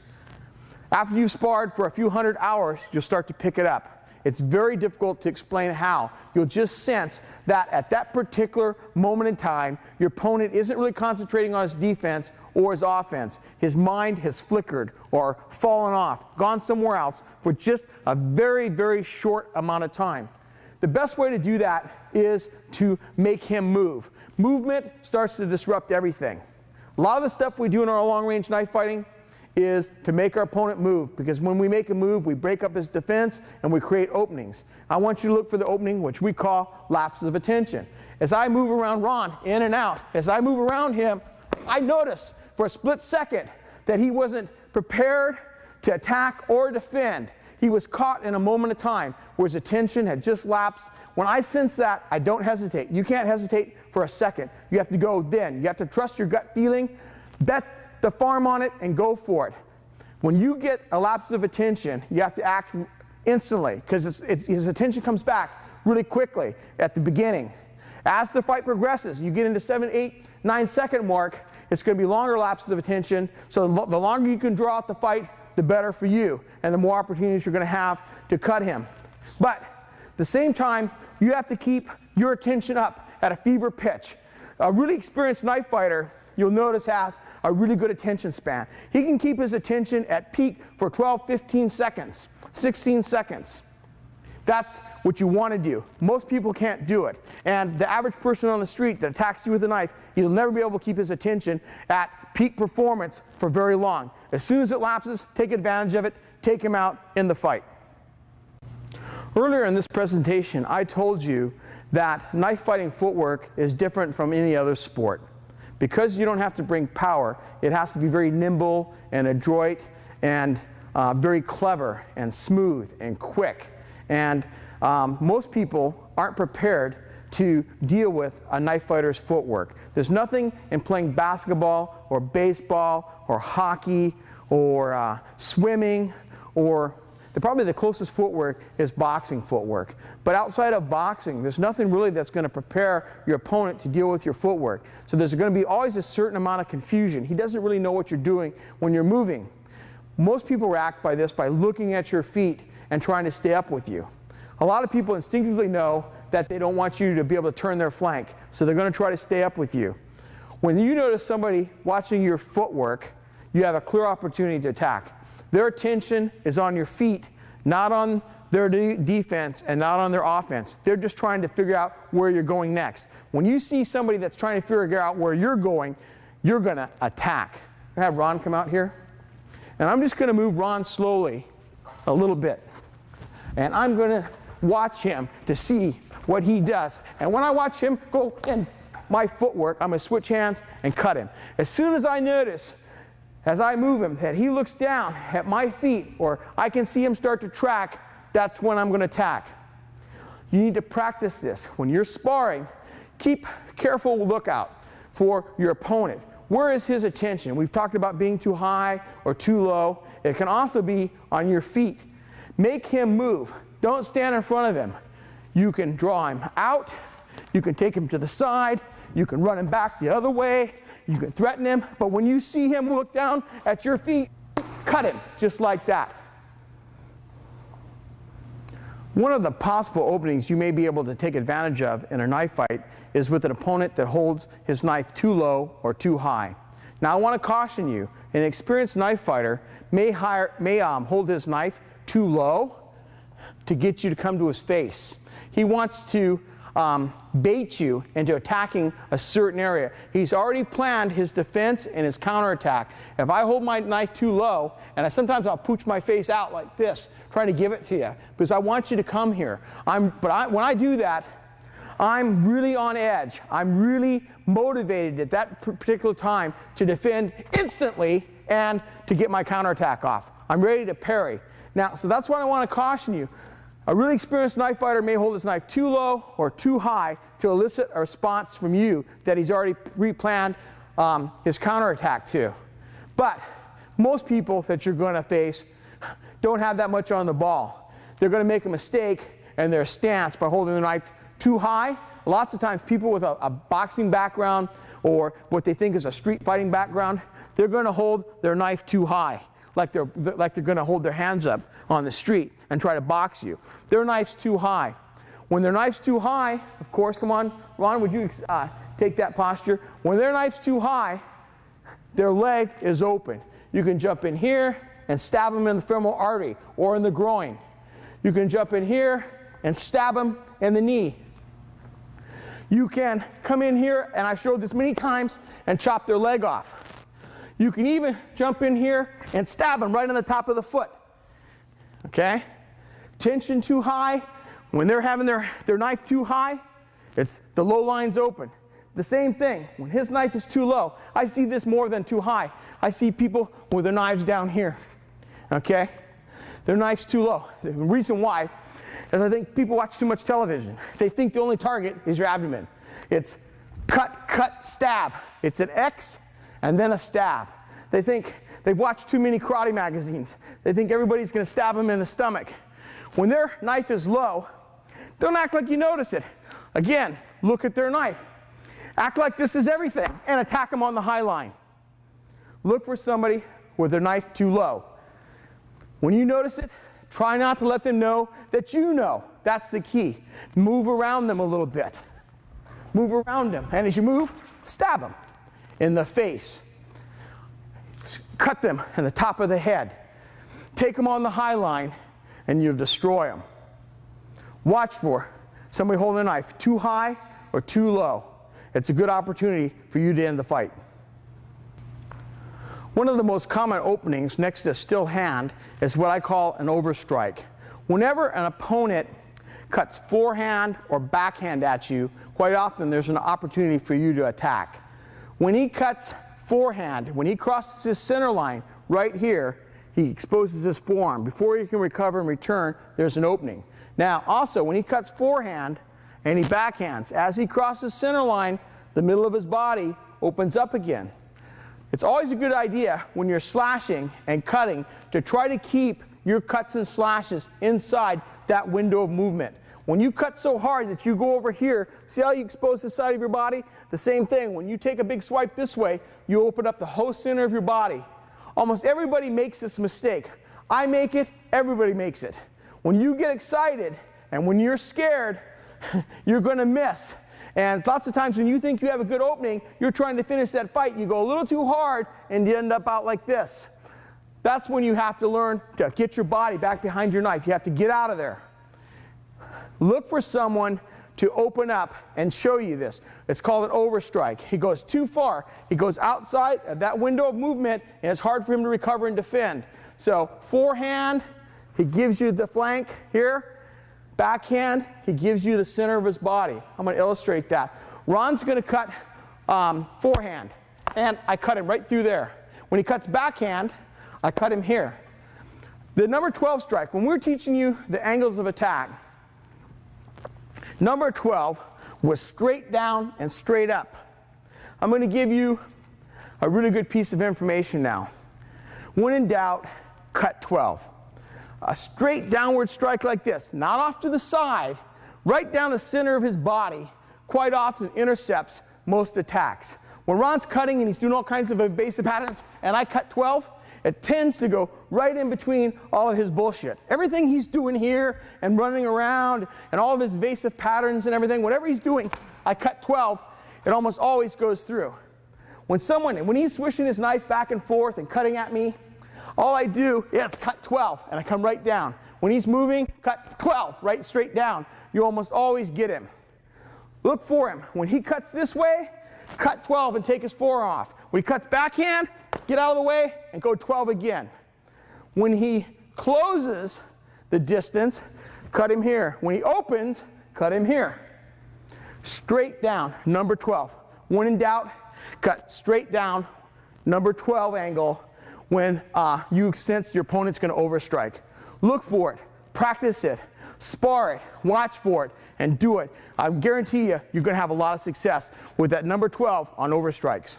After you've sparred for a few hundred hours, you'll start to pick it up. It's very difficult to explain how. You'll just sense that at that particular moment in time, your opponent isn't really concentrating on his defense or his offense. His mind has flickered or fallen off, gone somewhere else for just a very, very short amount of time. The best way to do that is to make him move. Movement starts to disrupt everything. A lot of the stuff we do in our long-range knife fighting is to make our opponent move, because when we make a move, we break up his defense and we create openings. I want you to look for the opening, which we call lapses of attention. As I move around Ron, in and out, as I move around him, I notice for a split second that he wasn't prepared to attack or defend. He was caught in a moment of time where his attention had just lapsed. When I sense that, I don't hesitate. You can't hesitate for a second. You have to go then. You have to trust your gut feeling, bet the farm on it, and go for it. When you get a lapse of attention, you have to act instantly, because his attention comes back really quickly at the beginning. As the fight progresses, you get into 7, 8, 9 second mark, it's going to be longer lapses of attention. So the longer you can draw out the fight, the better for you, and the more opportunities you're going to have to cut him. But at the same time, you have to keep your attention up at a fever pitch. A really experienced knife fighter, you'll notice, has a really good attention span. He can keep his attention at peak for 12, 15 seconds, 16 seconds. That's what you want to do. Most people can't do it. And the average person on the street that attacks you with a knife, he'll never be able to keep his attention at peak performance for very long. As soon as it lapses, take advantage of it, take him out in the fight. Earlier in this presentation, I told you that knife fighting footwork is different from any other sport. Because you don't have to bring power, it has to be very nimble and adroit and very clever and smooth and quick. And most people aren't prepared to deal with a knife fighter's footwork. There's nothing in playing basketball or baseball or hockey or swimming or probably the closest footwork is boxing footwork. But outside of boxing, there's nothing really that's going to prepare your opponent to deal with your footwork. So there's going to be always a certain amount of confusion. He doesn't really know what you're doing when you're moving. Most people react by this by looking at your feet and trying to stay up with you. A lot of people instinctively know that they don't want you to be able to turn their flank, so they're going to try to stay up with you. When you notice somebody watching your footwork, you have a clear opportunity to attack. Their attention is on your feet, not on their defense and not on their offense. They're just trying to figure out where you're going next. When you see somebody that's trying to figure out where you're going to attack. I have Ron come out here. And I'm just going to move Ron slowly a little bit. And I'm going to watch him to see what he does. And when I watch him go in my footwork, I'm going to switch hands and cut him. As soon as I notice, as I move him, that he looks down at my feet, or I can see him start to track, that's when I'm going to attack. You need to practice this. When you're sparring, keep careful lookout for your opponent. Where is his attention? We've talked about being too high or too low. It can also be on your feet. Make him move. Don't stand in front of him. You can draw him out. You can take him to the side. You can run him back the other way. You can threaten him. But when you see him look down at your feet, cut him just like that. One of the possible openings you may be able to take advantage of in a knife fight is with an opponent that holds his knife too low or too high. Now I want to caution you, an experienced knife fighter may hold his knife too low to get you to come to his face. He wants to bait you into attacking a certain area. He's already planned his defense and his counterattack. If I hold my knife too low, and sometimes I'll pooch my face out like this, trying to give it to you, because I want you to come here. When I do that, I'm really on edge. I'm really motivated at that particular time to defend instantly and to get my counterattack off. I'm ready to parry. Now, so that's why I want to caution you. A really experienced knife fighter may hold his knife too low or too high to elicit a response from you that he's already pre-planned his counterattack to. But most people that you're going to face don't have that much on the ball. They're going to make a mistake in their stance by holding the knife too high. Lots of times people with a boxing background or what they think is a street fighting background, they're going to hold their knife too high, like they're going to hold their hands up on the street and try to box you. Their knife's too high. When their knife's too high, of course, come on, Ron, would you take that posture? When their knife's too high, their leg is open. You can jump in here and stab them in the femoral artery or in the groin. You can jump in here and stab them in the knee. You can come in here, and I've showed this many times, and chop their leg off. You can even jump in here and stab them right on the top of the foot. Okay? Tension too high. When they're having their knife too high, it's the low line's open. The same thing, when his knife is too low, I see this more than too high. I see people with their knives down here. Okay? Their knife's too low. The reason why is I think people watch too much television. They think the only target is your abdomen. It's cut, cut, stab. It's an X and then a stab. They think they've watched too many karate magazines. They think everybody's going to stab them in the stomach. When their knife is low, don't act like you notice it. Again, look at their knife. Act like this is everything and attack them on the high line. Look for somebody with their knife too low. When you notice it, try not to let them know that you know. That's the key. Move around them a little bit. Move around them. And as you move, stab them in the face. Cut them in the top of the head. Take them on the high line, and you destroy them. Watch for somebody holding a knife too high or too low. It's a good opportunity for you to end the fight. One of the most common openings next to a still hand is what I call an overstrike. Whenever an opponent cuts forehand or backhand at you, quite often there's an opportunity for you to attack. When he cuts forehand, when he crosses his center line right here, he exposes his forearm. Before you can recover and return, there's an opening. Now, also, when he cuts forehand and he backhands, as he crosses center line, the middle of his body opens up again. It's always a good idea when you're slashing and cutting to try to keep your cuts and slashes inside that window of movement. When you cut so hard that you go over here, see how you expose the side of your body? The same thing. When you take a big swipe this way, you open up the whole center of your body. Almost everybody makes this mistake. I make it, everybody makes it. When you get excited and when you're scared, you're going to miss. And lots of times when you think you have a good opening, you're trying to finish that fight, you go a little too hard and you end up out like this. That's when you have to learn to get your body back behind your knife. You have to get out of there. Look for someone to open up and show you this. It's called an overstrike. He goes too far. He goes outside of that window of movement, and it's hard for him to recover and defend. So forehand, he gives you the flank here. Backhand, he gives you the center of his body. I'm going to illustrate that. Ron's going to cut forehand, and I cut him right through there. When he cuts backhand, I cut him here. The number 12 strike, when we're teaching you the angles of attack, number 12 was straight down and straight up. I'm going to give you a really good piece of information now. When in doubt, cut 12. A straight downward strike like this, not off to the side, right down the center of his body, quite often intercepts most attacks. When Ron's cutting and he's doing all kinds of evasive patterns, and I cut 12, it tends to go right in between all of his bullshit. Everything he's doing here and running around and all of his evasive patterns and everything, whatever he's doing, I cut 12, it almost always goes through. When he's swishing his knife back and forth and cutting at me, all I do is cut 12 and I come right down. When he's moving, cut 12, right straight down. You almost always get him. Look for him. When he cuts this way, cut 12 and take his forearm off. When he cuts backhand, get out of the way and go 12 again. When he closes the distance, cut him here. When he opens, cut him here. Straight down, number 12. When in doubt, cut straight down, number 12 angle when you sense your opponent's going to overstrike. Look for it, practice it, spar it, watch for it, and do it. I guarantee you, you're going to have a lot of success with that number 12 on overstrikes.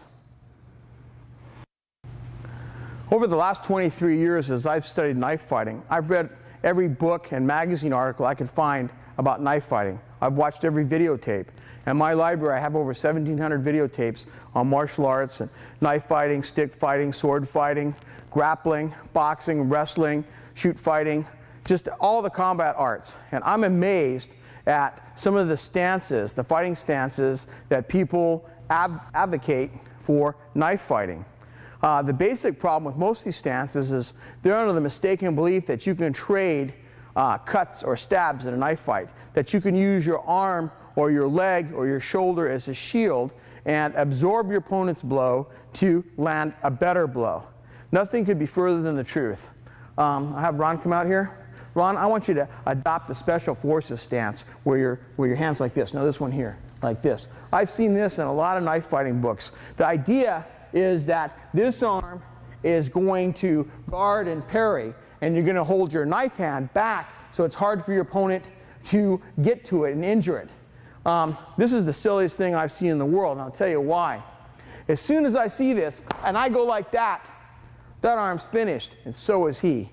Over the last 23 years, as I've studied knife fighting, I've read every book and magazine article I could find about knife fighting. I've watched every videotape. In my library, I have over 1,700 videotapes on martial arts and knife fighting, stick fighting, sword fighting, grappling, boxing, wrestling, shoot fighting, just all the combat arts. And I'm amazed at some of the stances, the fighting stances that people advocate for knife fighting. The basic problem with most of these stances is they're under the mistaken belief that you can trade cuts or stabs in a knife fight, that you can use your arm or your leg or your shoulder as a shield and absorb your opponent's blow to land a better blow. Nothing could be further than the truth. I have Ron come out here. Ron, I want you to adopt the special forces stance where your hand's like this. No, this one here, like this. I've seen this in a lot of knife fighting books. The idea is that this arm is going to guard and parry, and you're going to hold your knife hand back so it's hard for your opponent to get to it and injure it. This is the silliest thing I've seen in the world, and I'll tell you why. As soon as I see this, and I go like that, that arm's finished, and so is he.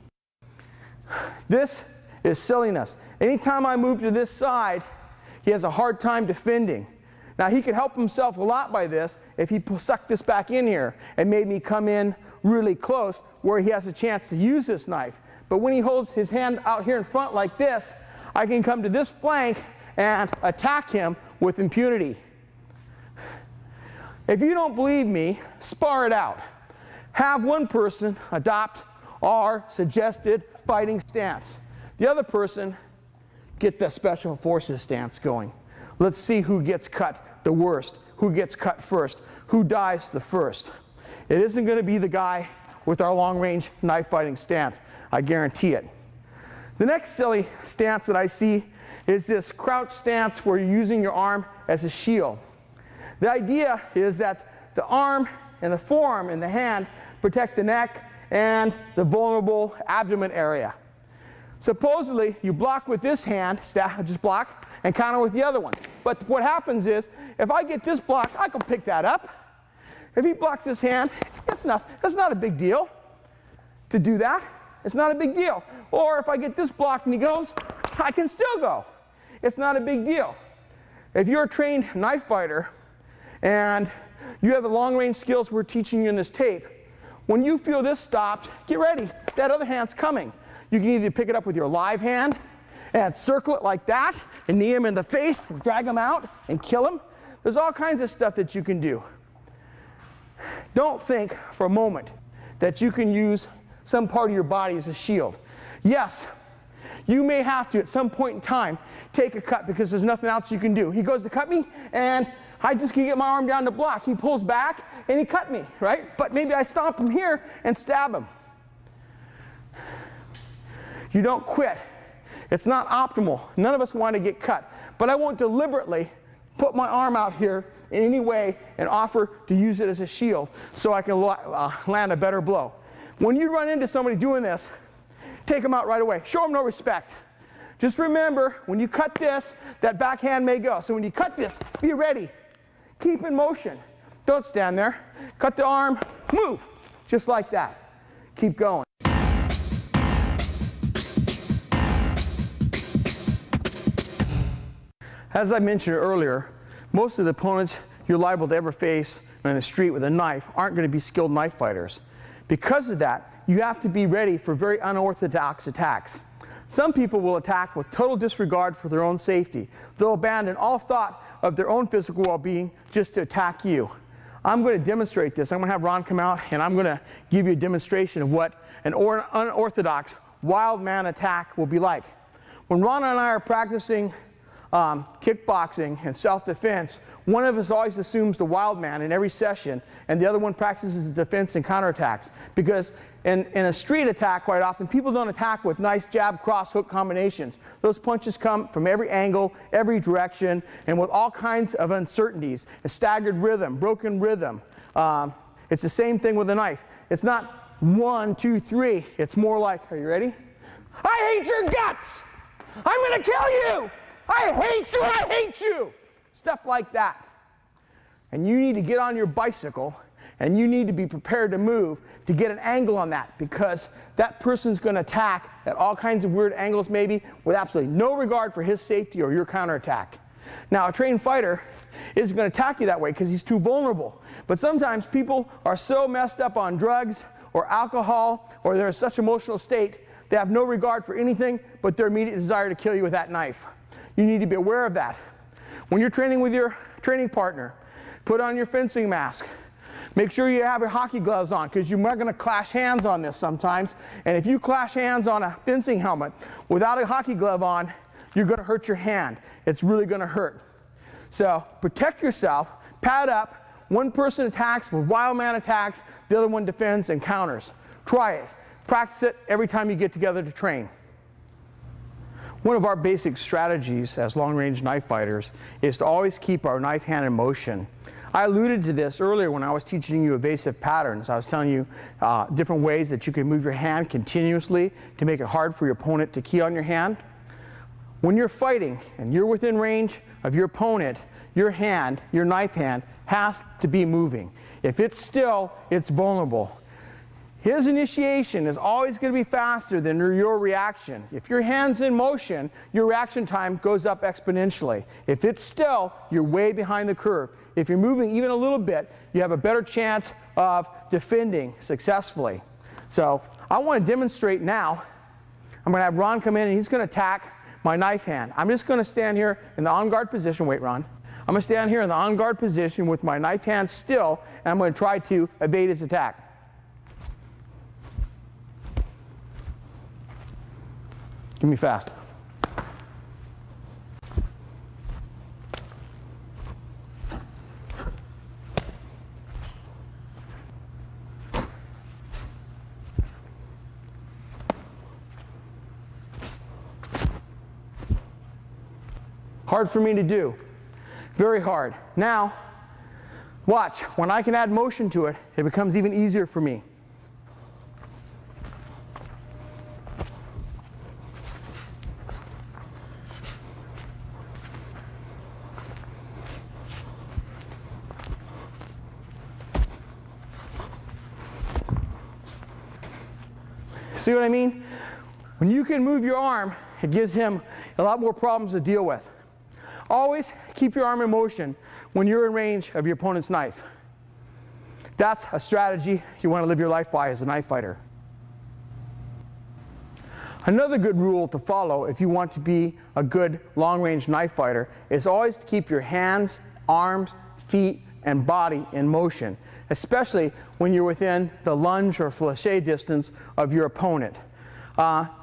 This is silliness. Anytime I move to this side, he has a hard time defending. Now, he could help himself a lot by this if he sucked this back in here and made me come in really close where he has a chance to use this knife. But when he holds his hand out here in front like this, I can come to this flank and attack him with impunity. If you don't believe me, spar it out. Have one person adopt our suggested fighting stance. The other person get the special forces stance going. Let's see who gets cut the worst, who gets cut first, who dies the first. It isn't going to be the guy with our long-range knife fighting stance. I guarantee it. The next silly stance that I see is this crouch stance where you're using your arm as a shield. The idea is that the arm and the forearm and the hand protect the neck and the vulnerable abdomen area. Supposedly, you block with this hand, just block, and counter with the other one. But what happens is, if I get this block, I can pick that up. If he blocks his hand, that's not a big deal to do that. It's not a big deal. Or if I get this blocked and he goes, I can still go. It's not a big deal. If you're a trained knife fighter and you have the long-range skills we're teaching you in this tape, when you feel this stopped, get ready. That other hand's coming. You can either pick it up with your live hand and circle it like that and knee him in the face, drag him out and kill him. There's all kinds of stuff that you can do. Don't think for a moment that you can use some part of your body as a shield. Yes, you may have to at some point in time take a cut because there's nothing else you can do. He goes to cut me and I just can get my arm down to block. He pulls back and he cut me, right? But maybe I stomp him here and stab him. You don't quit. It's not optimal. None of us want to get cut. But I won't deliberately put my arm out here in any way and offer to use it as a shield so I can land a better blow. When you run into somebody doing this, take them out right away. Show them no respect. Just remember, when you cut this, that backhand may go. So when you cut this, be ready. Keep in motion. Don't stand there. Cut the arm, move. Just like that. Keep going. As I mentioned earlier, most of the opponents you're liable to ever face in the street with a knife aren't going to be skilled knife fighters. Because of that, you have to be ready for very unorthodox attacks. Some people will attack with total disregard for their own safety. They'll abandon all thought of their own physical well-being just to attack you. I'm going to demonstrate this. I'm going to have Ron come out and I'm going to give you a demonstration of what an unorthodox wild man attack will be like. When Ron and I are practicing kickboxing and self-defense, one of us always assumes the wild man in every session, and the other one practices defense and counterattacks. Because in a street attack, quite often, people don't attack with nice jab, cross, hook combinations. Those punches come from every angle, every direction, and with all kinds of uncertainties, a staggered rhythm, broken rhythm. It's the same thing with a knife. It's not 1, 2, 3. It's more like, are you ready? I hate your guts! I'm going to kill you! I hate you! I hate you! Stuff like that. And you need to get on your bicycle and you need to be prepared to move to get an angle on that, because that person's going to attack at all kinds of weird angles maybe with absolutely no regard for his safety or your counterattack. Now, a trained fighter isn't going to attack you that way because he's too vulnerable. But sometimes people are so messed up on drugs or alcohol, or they're in such emotional state, they have no regard for anything but their immediate desire to kill you with that knife. You need to be aware of that. When you're training with your training partner, put on your fencing mask. Make sure you have your hockey gloves on, because you're going to clash hands on this sometimes. And if you clash hands on a fencing helmet without a hockey glove on, you're going to hurt your hand. It's really going to hurt. So protect yourself, pad up. One person attacks with wild man attacks, the other one defends and counters. Try it. Practice it every time you get together to train. One of our basic strategies as long-range knife fighters is to always keep our knife hand in motion. I alluded to this earlier when I was teaching you evasive patterns. I was telling you different ways that you can move your hand continuously to make it hard for your opponent to key on your hand. When you're fighting and you're within range of your opponent, your hand, your knife hand, has to be moving. If it's still, it's vulnerable. His initiation is always going to be faster than your reaction. If your hand's in motion, your reaction time goes up exponentially. If it's still, you're way behind the curve. If you're moving even a little bit, you have a better chance of defending successfully. So I want to demonstrate now. I'm going to have Ron come in and he's going to attack my knife hand. I'm just going to stand here in the on-guard position. Wait, Ron. I'm going to stand here in the on-guard position with my knife hand still, and I'm going to try to evade his attack. Give me fast. Hard for me to do. Very hard. Now, watch. When I can add motion to it, it becomes even easier for me. See what I mean? When you can move your arm, it gives him a lot more problems to deal with. Always keep your arm in motion when you're in range of your opponent's knife. That's a strategy you want to live your life by as a knife fighter. Another good rule to follow if you want to be a good long-range knife fighter is always to keep your hands, arms, feet, and body in motion, especially when you're within the lunge or flèche distance of your opponent.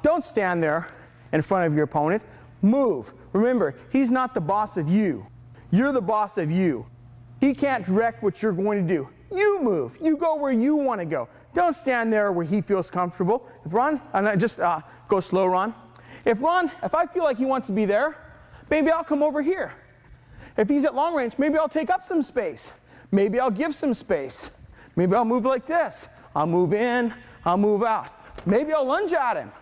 Don't stand there in front of your opponent. Move. Remember, he's not the boss of you. You're the boss of you. He can't direct what you're going to do. You move. You go where you want to go. Don't stand there where he feels comfortable. If Ron, and just go slow, Ron. If I feel like he wants to be there, maybe I'll come over here. If he's at long range, maybe I'll take up some space. Maybe I'll give some space. Maybe I'll move like this. I'll move in, I'll move out. Maybe I'll lunge at him,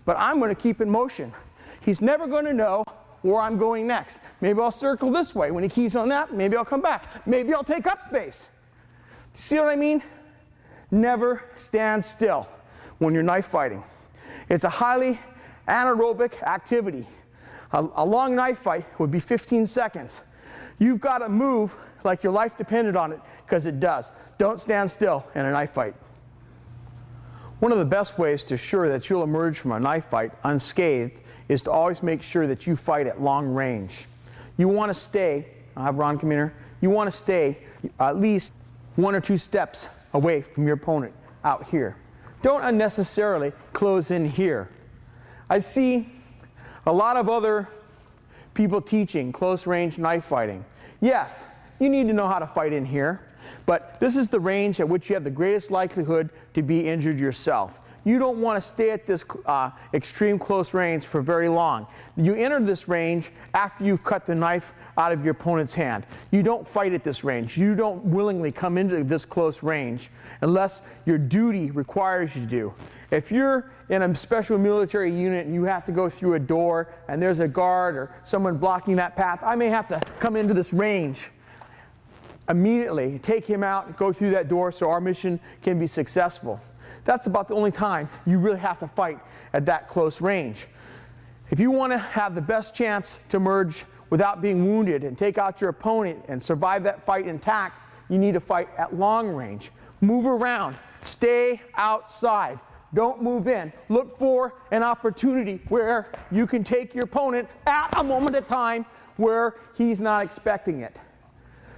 but I'm going to keep in motion. He's never going to know where I'm going next. Maybe I'll circle this way. When he keys on that, maybe I'll come back. Maybe I'll take up space. See what I mean? Never stand still when you're knife fighting. It's a highly anaerobic activity. A long knife fight would be 15 seconds. You've got to move like your life depended on it, because it does. Don't stand still in a knife fight. One of the best ways to assure that you'll emerge from a knife fight unscathed is to always make sure that you fight at long range. You want to stay, I'll have Ron come in here, you want to stay at least 1 or 2 steps away from your opponent out here. Don't unnecessarily close in here. I see a lot of other people teaching close range knife fighting. Yes, you need to know how to fight in here, but this is the range at which you have the greatest likelihood to be injured yourself. You don't want to stay at this extreme close range for very long. You enter this range after you've cut the knife out of your opponent's hand. You don't fight at this range. You don't willingly come into this close range unless your duty requires you to. If you're in a special military unit and you have to go through a door and there's a guard or someone blocking that path, I may have to come into this range immediately, take him out, and go through that door so our mission can be successful. That's about the only time you really have to fight at that close range. If you want to have the best chance to emerge without being wounded and take out your opponent and survive that fight intact, you need to fight at long range. Move around. Stay outside. Don't move in. Look for an opportunity where you can take your opponent at a moment of time where he's not expecting it.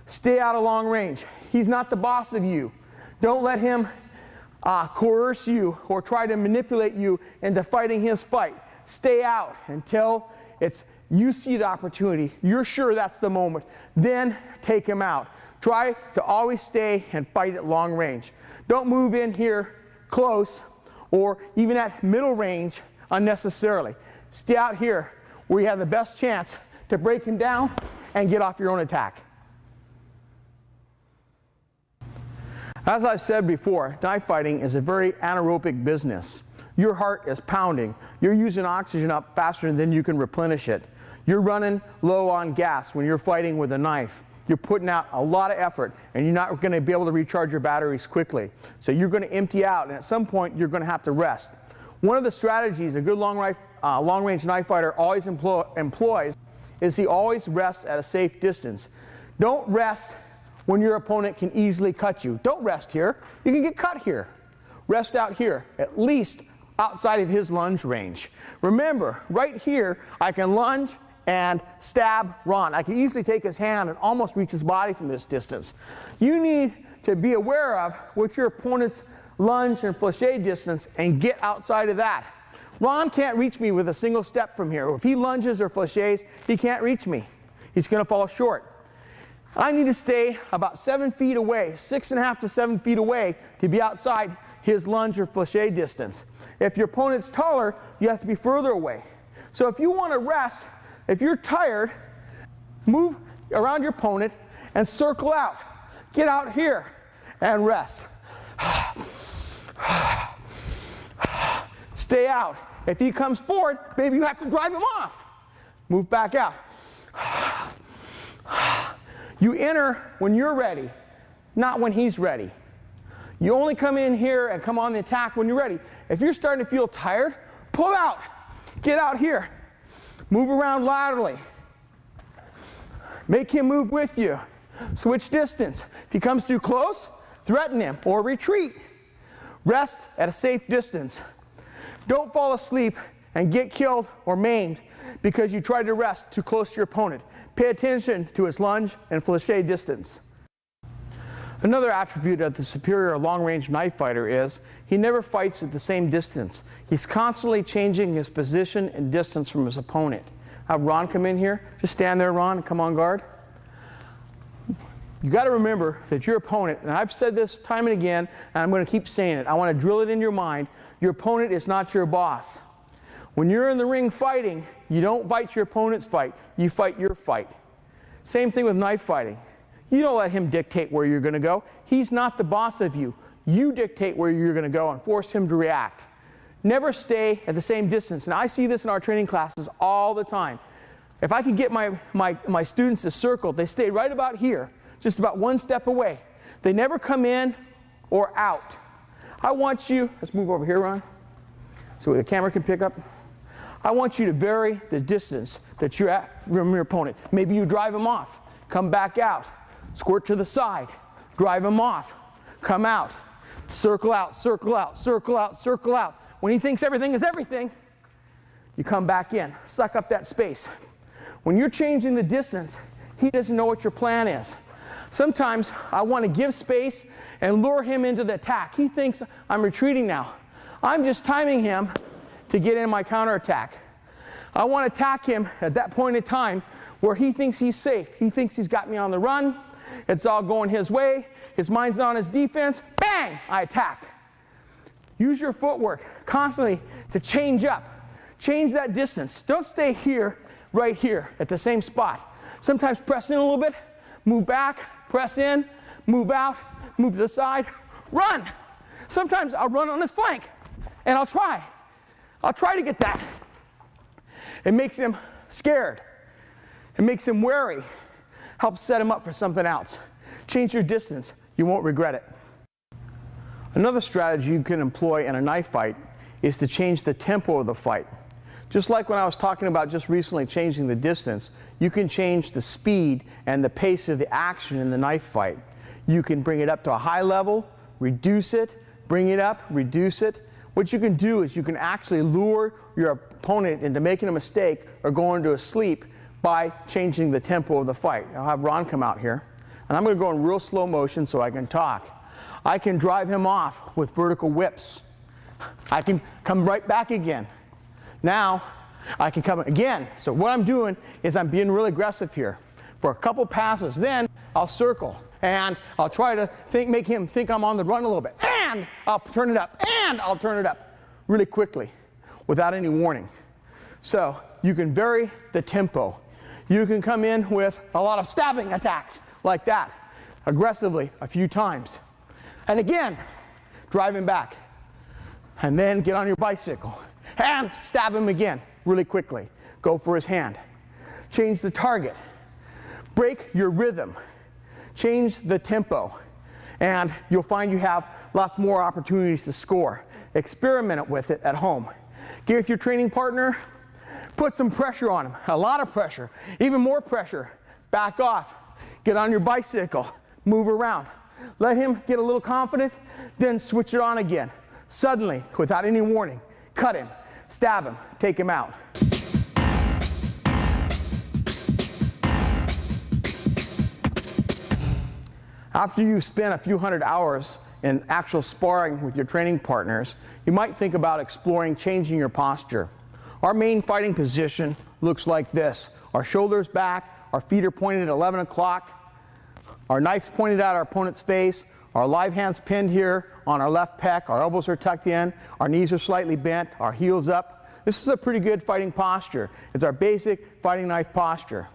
Stay out of long range. He's not the boss of you. Don't let him coerce you or try to manipulate you into fighting his fight. Stay out until you see the opportunity. You're sure that's the moment. Then take him out. Try to always stay and fight at long range. Don't move in here close or even at middle range unnecessarily. Stay out here where you have the best chance to break him down and get off your own attack. As I've said before, knife fighting is a very anaerobic business. Your heart is pounding. You're using oxygen up faster than you can replenish it. You're running low on gas when you're fighting with a knife. You're putting out a lot of effort, and you're not going to be able to recharge your batteries quickly. So you're going to empty out, and at some point, you're going to have to rest. One of the strategies a good long-range knife fighter always employs is he always rests at a safe distance. Don't rest when your opponent can easily cut you. Don't rest here. You can get cut here. Rest out here, at least outside of his lunge range. Remember, right here, I can lunge and stab Ron. I can easily take his hand and almost reach his body from this distance. You need to be aware of what your opponent's lunge and flèche distance and get outside of that. Ron can't reach me with a single step from here. If he lunges or flèches, he can't reach me. He's going to fall short. I need to stay about 7 feet away, 6.5 to 7 feet away to be outside his lunge or flèche distance. If your opponent's taller, you have to be further away. So if you want to rest, if you're tired, move around your opponent and circle out. Get out here and rest. Stay out. If he comes forward, maybe you have to drive him off. Move back out. You enter when you're ready, not when he's ready. You only come in here and come on the attack when you're ready. If you're starting to feel tired, pull out. Get out here. Move around laterally. Make him move with you. Switch distance. If he comes too close, threaten him or retreat. Rest at a safe distance. Don't fall asleep and get killed or maimed because you tried to rest too close to your opponent. Pay attention to his lunge and flèche distance. Another attribute of the superior long-range knife fighter is he never fights at the same distance. He's constantly changing his position and distance from his opponent. Have Ron come in here. Just stand there, Ron, and come on guard. You got to remember that your opponent, and I've said this time and again, and I'm going to keep saying it. I want to drill it in your mind. Your opponent is not your boss. When you're in the ring fighting, you don't fight your opponent's fight. You fight your fight. Same thing with knife fighting. You don't let him dictate where you're going to go. He's not the boss of you. You dictate where you're going to go and force him to react. Never stay at the same distance. And I see this in our training classes all the time. If I can get my students to circle, they stay right about here, just about one step away. They never come in or out. I want you, let's move over here, Ron, so the camera can pick up. I want you to vary the distance that you're at from your opponent. Maybe you drive him off, come back out. Squirt to the side, drive him off, come out, circle out, circle out, circle out, circle out. When he thinks everything is everything, you come back in, suck up that space. When you're changing the distance, he doesn't know what your plan is. Sometimes I want to give space and lure him into the attack. He thinks I'm retreating now. I'm just timing him to get in my counterattack. I want to attack him at that point in time where he thinks he's safe. He thinks he's got me on the run. It's all going his way. His mind's on his defense. Bang! I attack. Use your footwork constantly to change up. Change that distance. Don't stay here, right here, at the same spot. Sometimes press in a little bit, move back, press in, move out, move to the side, run. Sometimes I'll run on his flank, and I'll try to get that. It makes him scared. It makes him wary. Helps set him up for something else. Change your distance. You won't regret it. Another strategy you can employ in a knife fight is to change the tempo of the fight. Just like when I was talking about just recently changing the distance, you can change the speed and the pace of the action in the knife fight. You can bring it up to a high level, reduce it, bring it up, reduce it. What you can do is you can actually lure your opponent into making a mistake or going to a sleep by changing the tempo of the fight. I'll have Ron come out here, and I'm going to go in real slow motion so I can talk. I can drive him off with vertical whips. I can come right back again. Now, I can come again. So what I'm doing is I'm being really aggressive here. For a couple passes, then I'll circle, and I'll try to make him think I'm on the run a little bit. And I'll turn it up, and I'll turn it up really quickly without any warning. So you can vary the tempo. You can come in with a lot of stabbing attacks like that, aggressively a few times. And again, drive him back. And then get on your bicycle and stab him again really quickly. Go for his hand. Change the target. Break your rhythm. Change the tempo. And you'll find you have lots more opportunities to score. Experiment with it at home. Get with your training partner. Put some pressure on him, a lot of pressure, even more pressure. Back off, get on your bicycle, move around. Let him get a little confident, then switch it on again. Suddenly, without any warning, cut him, stab him, take him out. After you've spent a few hundred hours in actual sparring with your training partners, you might think about exploring changing your posture. Our main fighting position looks like this. Our shoulders back, our feet are pointed at 11 o'clock, our knife's pointed at our opponent's face, our live hand's pinned here on our left pec, our elbows are tucked in, our knees are slightly bent, our heels up. This is a pretty good fighting posture. It's our basic fighting knife posture.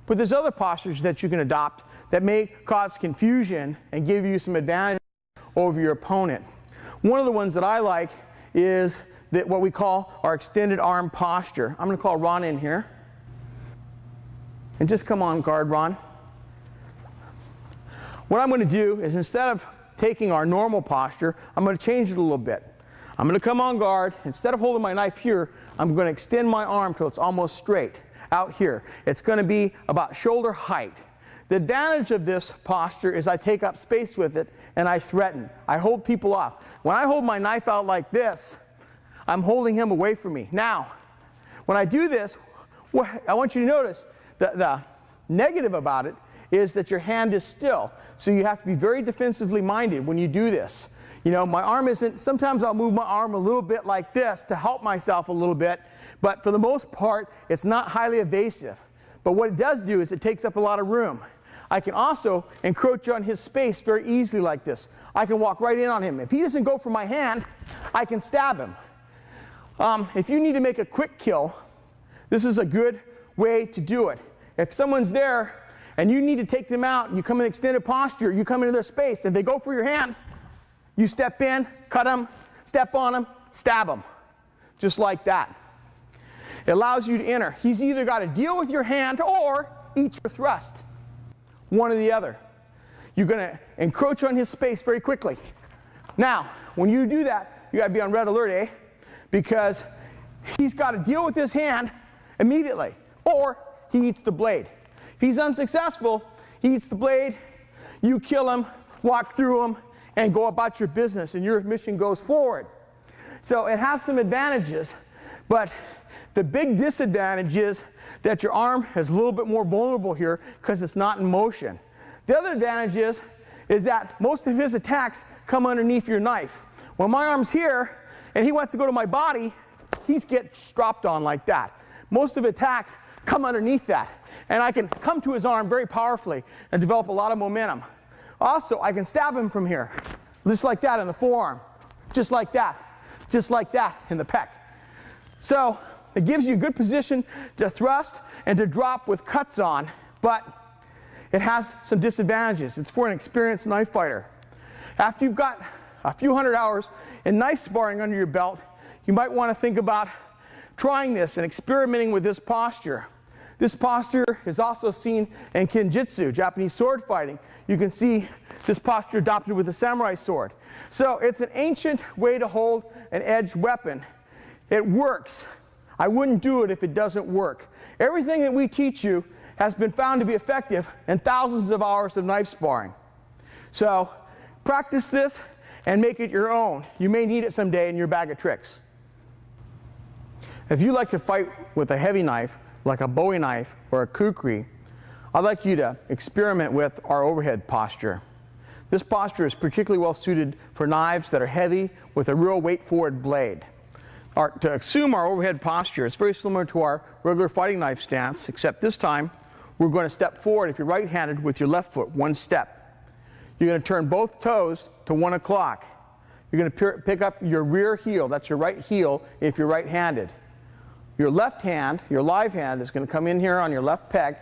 But there's other postures that you can adopt that may cause confusion and give you some advantage over your opponent. One of the ones that I like is what we call our extended arm posture. I'm going to call Ron in here. And just come on guard, Ron. What I'm going to do is instead of taking our normal posture, I'm going to change it a little bit. I'm going to come on guard. Instead of holding my knife here, I'm going to extend my arm till it's almost straight out here. It's going to be about shoulder height. The advantage of this posture is I take up space with it and I threaten. I hold people off. When I hold my knife out like this, I'm holding him away from me. Now, when I do this, I want you to notice the negative about it is that your hand is still. So you have to be very defensively minded when you do this. You know, my arm isn't, sometimes I'll move my arm a little bit like this to help myself a little bit, but for the most part, it's not highly evasive. But what it does do is it takes up a lot of room. I can also encroach on his space very easily like this. I can walk right in on him. If he doesn't go for my hand, I can stab him. If you need to make a quick kill, this is a good way to do it. If someone's there and you need to take them out, you come in extended posture, you come into their space, and they go for your hand, you step in, cut them, step on them, stab them. Just like that. It allows you to enter. He's either got to deal with your hand or eat your thrust. One or the other. You're going to encroach on his space very quickly. Now, when you do that, you got to be on red alert, eh? Because he's got to deal with his hand immediately, or he eats the blade. If he's unsuccessful, he eats the blade, you kill him, walk through him, and go about your business, and your mission goes forward. So it has some advantages, but the big disadvantage is that your arm is a little bit more vulnerable here because it's not in motion. The other advantage is that most of his attacks come underneath your knife. When my arm's here and he wants to go to my body, he gets dropped on like that. Most of attacks come underneath that, and I can come to his arm very powerfully and develop a lot of momentum. Also, I can stab him from here, just like that in the forearm, just like that in the pec. So it gives you a good position to thrust and to drop with cuts on, but it has some disadvantages. It's for an experienced knife fighter. After you've got a few hundred hours in knife sparring under your belt, you might want to think about trying this and experimenting with this posture. This posture is also seen in Kenjutsu, Japanese sword fighting. You can see this posture adopted with a samurai sword. So it's an ancient way to hold an edged weapon. It works. I wouldn't do it if it doesn't work. Everything that we teach you has been found to be effective in thousands of hours of knife sparring. So practice this and make it your own. You may need it someday in your bag of tricks. If you like to fight with a heavy knife, like a Bowie knife or a kukri, I'd like you to experiment with our overhead posture. This posture is particularly well suited for knives that are heavy with a real weight forward blade. To assume our overhead posture, it's very similar to our regular fighting knife stance, except this time we're going to step forward if you're right-handed with your left foot, one step. You're going to turn both toes to 1 o'clock. You're going to pick up your rear heel, that's your right heel if you're right-handed. Your left hand, your live hand, is going to come in here on your left pec,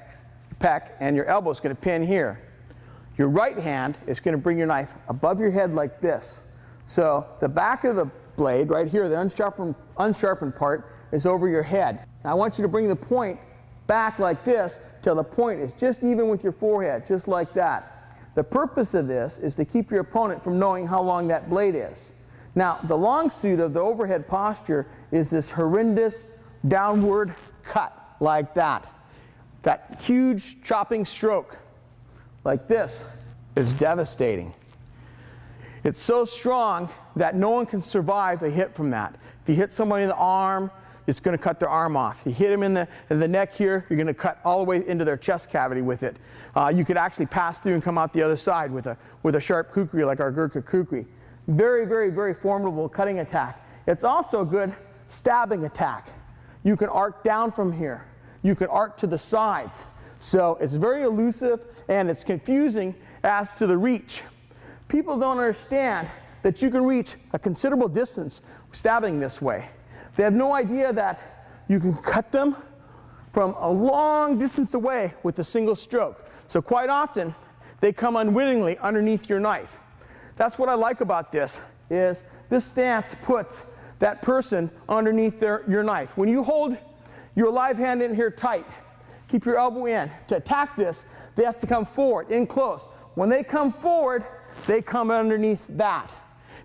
and your elbow is going to pin here. Your right hand is going to bring your knife above your head like this. So the back of the blade, right here, the unsharpened part, is over your head. Now I want you to bring the point back like this till the point is just even with your forehead, just like that. The purpose of this is to keep your opponent from knowing how long that blade is. Now, the long suit of the overhead posture is this horrendous downward cut like that. That huge chopping stroke like this is devastating. It's so strong that no one can survive a hit from that. If you hit somebody in the arm, it's going to cut their arm off. You hit them in the neck here, you're going to cut all the way into their chest cavity with it. You could actually pass through and come out the other side with a sharp kukri like our Gurkha kukri. Very, very, very formidable cutting attack. It's also a good stabbing attack. You can arc down from here. You can arc to the sides. So it's very elusive and it's confusing as to the reach. People don't understand that you can reach a considerable distance stabbing this way. They have no idea that you can cut them from a long distance away with a single stroke. So quite often, they come unwittingly underneath your knife. That's what I like about this, is this stance puts that person underneath your knife. When you hold your live hand in here tight, keep your elbow in. To attack this, they have to come forward, in close. When they come forward, they come underneath that.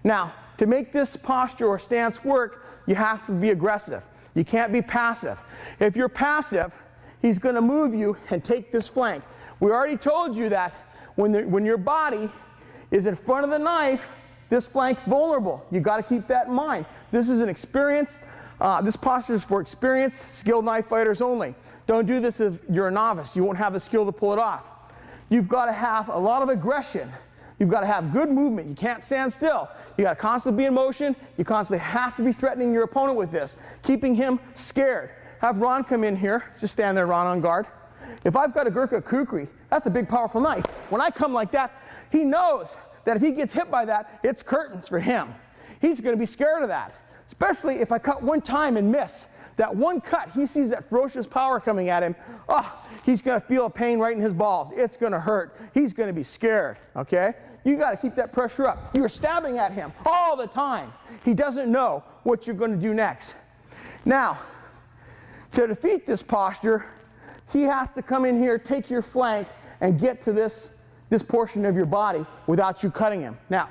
Now, to make this posture or stance work, you have to be aggressive. You can't be passive. If you're passive, he's going to move you and take this flank. We already told you that when your body is in front of the knife, this flank's vulnerable. You got to keep that in mind. This is an experienced, this posture is for experienced, skilled knife fighters only. Don't do this if you're a novice. You won't have the skill to pull it off. You've got to have a lot of aggression. You've got to have good movement. You can't stand still. You got to constantly be in motion. You constantly have to be threatening your opponent with this, keeping him scared. Have Ron come in here. Just stand there, Ron, on guard. If I've got a Gurkha kukri, that's a big, powerful knife. When I come like that, he knows that if he gets hit by that, it's curtains for him. He's going to be scared of that, especially if I cut one time and miss. That one cut, he sees that ferocious power coming at him. Oh, he's going to feel a pain right in his balls. It's going to hurt. He's going to be scared, okay? You got to keep that pressure up. You're stabbing at him all the time. He doesn't know what you're going to do next. Now, to defeat this posture, he has to come in here, take your flank, and get to this portion of your body without you cutting him. Now,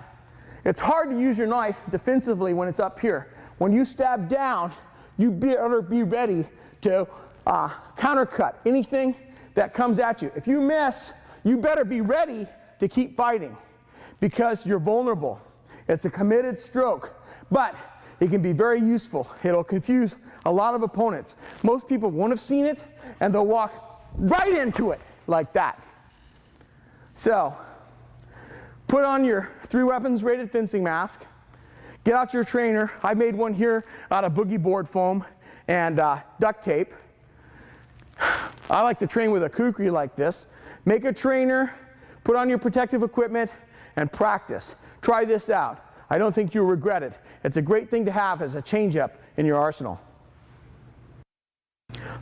it's hard to use your knife defensively when it's up here. When you stab down, you better be ready to countercut anything that comes at you. If you miss, you better be ready to keep fighting because you're vulnerable. It's a committed stroke, but it can be very useful. It'll confuse a lot of opponents. Most people won't have seen it, and they'll walk right into it like that. So, put on your 3 weapons rated fencing mask. Get out your trainer. I made one here out of boogie board foam and duct tape. I like to train with a kukri like this. Make a trainer, put on your protective equipment, and practice. Try this out. I don't think you'll regret it. It's a great thing to have as a change-up in your arsenal.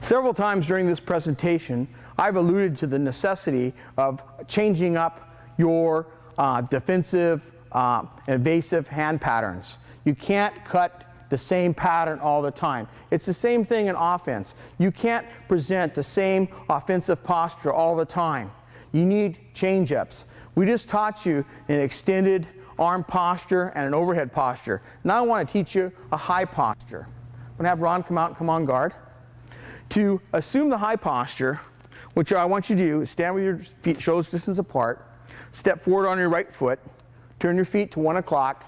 Several times during this presentation, I've alluded to the necessity of changing up your defensive evasive hand patterns. You can't cut the same pattern all the time. It's the same thing in offense. You can't present the same offensive posture all the time. You need change-ups. We just taught you an extended arm posture and an overhead posture. Now I want to teach you a high posture. I'm going to have Ron come out and come on guard. To assume the high posture, what I want you to do is stand with your feet shoulders distance apart, step forward on your right foot, turn your feet to 1 o'clock,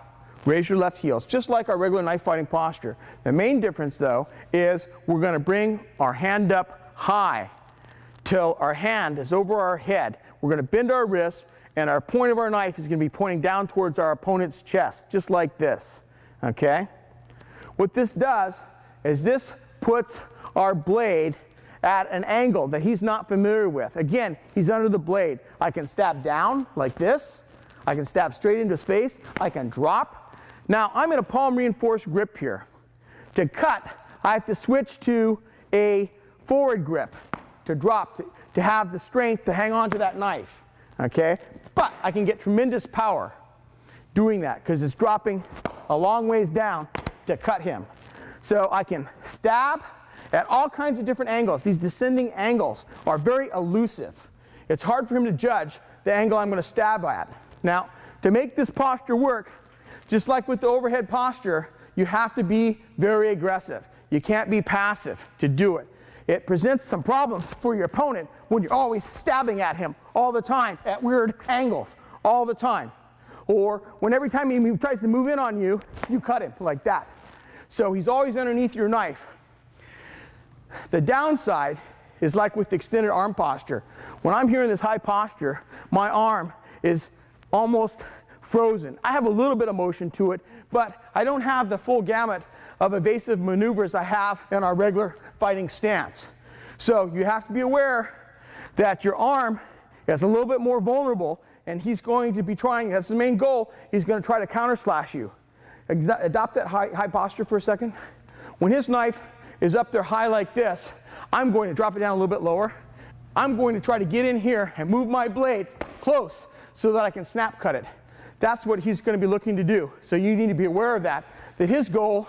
raise your left heels, just like our regular knife fighting posture. The main difference, though, is we're going to bring our hand up high till our hand is over our head. We're going to bend our wrist, and our point of our knife is going to be pointing down towards our opponent's chest, just like this, okay? What this does is this puts our blade at an angle that he's not familiar with. Again, he's under the blade. I can stab down like this. I can stab straight into his face. I can drop. Now, I'm in a palm reinforced grip here. To cut, I have to switch to a forward grip to drop, to have the strength to hang on to that knife, okay? But I can get tremendous power doing that because it's dropping a long ways down to cut him. So I can stab at all kinds of different angles. These descending angles are very elusive. It's hard for him to judge the angle I'm going to stab at. Now, to make this posture work, just like with the overhead posture, you have to be very aggressive. You can't be passive to do it. It presents some problems for your opponent when you're always stabbing at him all the time at weird angles all the time. Or when every time he tries to move in on you, you cut him like that. So he's always underneath your knife. The downside is like with the extended arm posture. When I'm here in this high posture, my arm is almost frozen. I have a little bit of motion to it, but I don't have the full gamut of evasive maneuvers I have in our regular fighting stance. So you have to be aware that your arm is a little bit more vulnerable, and he's going to be trying, that's the main goal, he's going to try to counter slash you. Adopt that high posture for a second. When his knife is up there high like this, I'm going to drop it down a little bit lower. I'm going to try to get in here and move my blade close so that I can snap cut it. That's what he's going to be looking to do. So you need to be aware of that his goal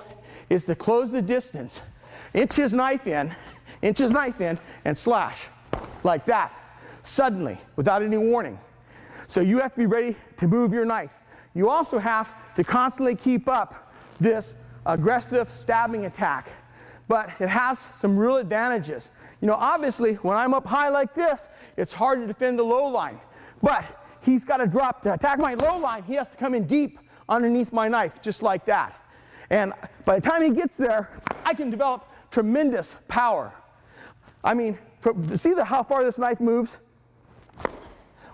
is to close the distance, inch his knife in, and slash like that, suddenly, without any warning. So you have to be ready to move your knife. You also have to constantly keep up this aggressive stabbing attack. But it has some real advantages. You know, obviously, when I'm up high like this, it's hard to defend the low line. But he's got to drop to attack my low line. He has to come in deep underneath my knife, just like that. And by the time he gets there, I can develop tremendous power. I mean, see how far this knife moves?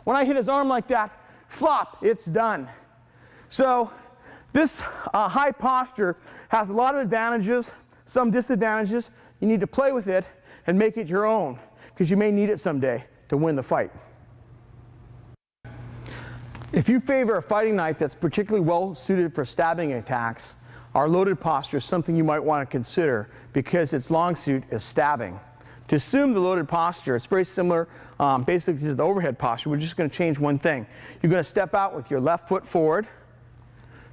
When I hit his arm like that, flop, it's done. So this high posture has a lot of advantages, some disadvantages. You need to play with it and make it your own, because you may need it someday to win the fight. If you favor a fighting knife that's particularly well suited for stabbing attacks, our loaded posture is something you might want to consider because its long suit is stabbing. To assume the loaded posture, it's very similar basically to the overhead posture. We're just going to change one thing. You're going to step out with your left foot forward,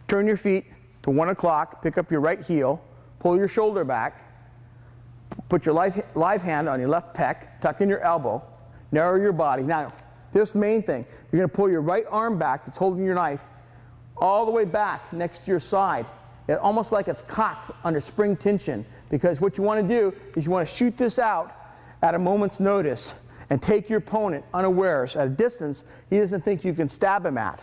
turn your feet to 1 o'clock, pick up your right heel, pull your shoulder back, put your live hand on your left pec, tuck in your elbow, narrow your body. Now, here's the main thing. You're going to pull your right arm back that's holding your knife all the way back next to your side, almost like it's cocked under spring tension, because what you want to do is you want to shoot this out at a moment's notice and take your opponent unawares at a distance he doesn't think you can stab him at.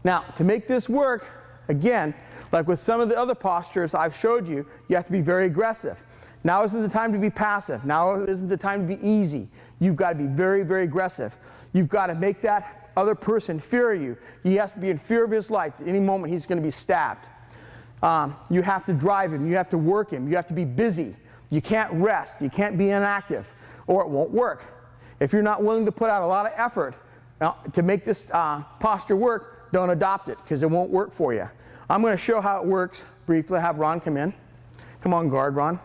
Now, to make this work, again, like with some of the other postures I've showed you, you have to be very aggressive. Now isn't the time to be passive. Now isn't the time to be easy. You've got to be very, very aggressive. You've got to make that other person fear you. He has to be in fear of his life. At any moment he's going to be stabbed. You have to drive him. You have to work him. You have to be busy. You can't rest. You can't be inactive, or it won't work. If you're not willing to put out a lot of effort to make this posture work, don't adopt it, because it won't work for you. I'm going to show how it works briefly. Have Ron come in. Come on guard, Ron.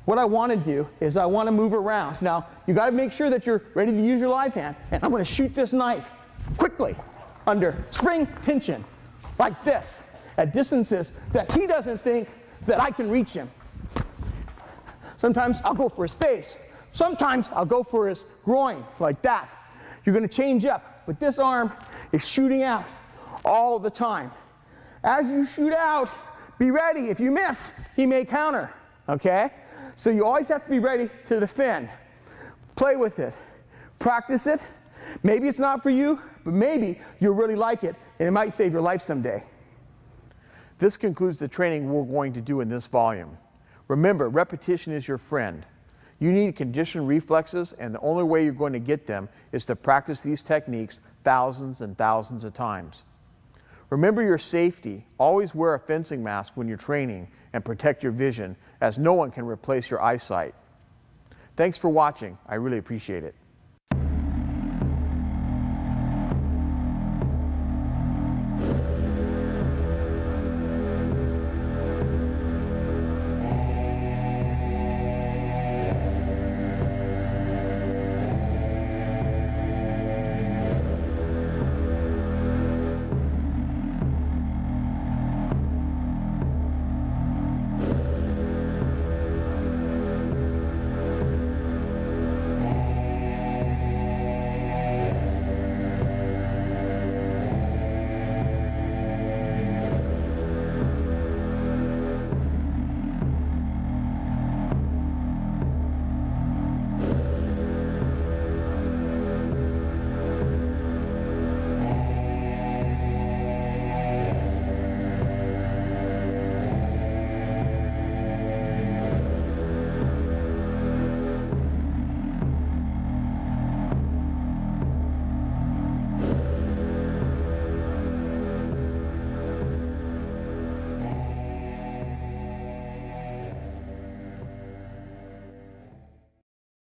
What I want to do is I want to move around. Now, you got to make sure that you're ready to use your live hand, and I'm going to shoot this knife quickly under spring tension, like this, at distances that he doesn't think that I can reach him. Sometimes I'll go for his face. Sometimes I'll go for his groin, like that. You're going to change up, but this arm is shooting out all the time. As you shoot out, be ready. If you miss, he may counter, okay? So you always have to be ready to defend. Play with it. Practice it. Maybe it's not for you, but maybe you'll really like it, and it might save your life someday. This concludes the training we're going to do in this volume. Remember, repetition is your friend. You need conditioned reflexes, and the only way you're going to get them is to practice these techniques thousands and thousands of times. Remember your safety. Always wear a fencing mask when you're training and protect your vision, as no one can replace your eyesight. Thanks for watching. I really appreciate it.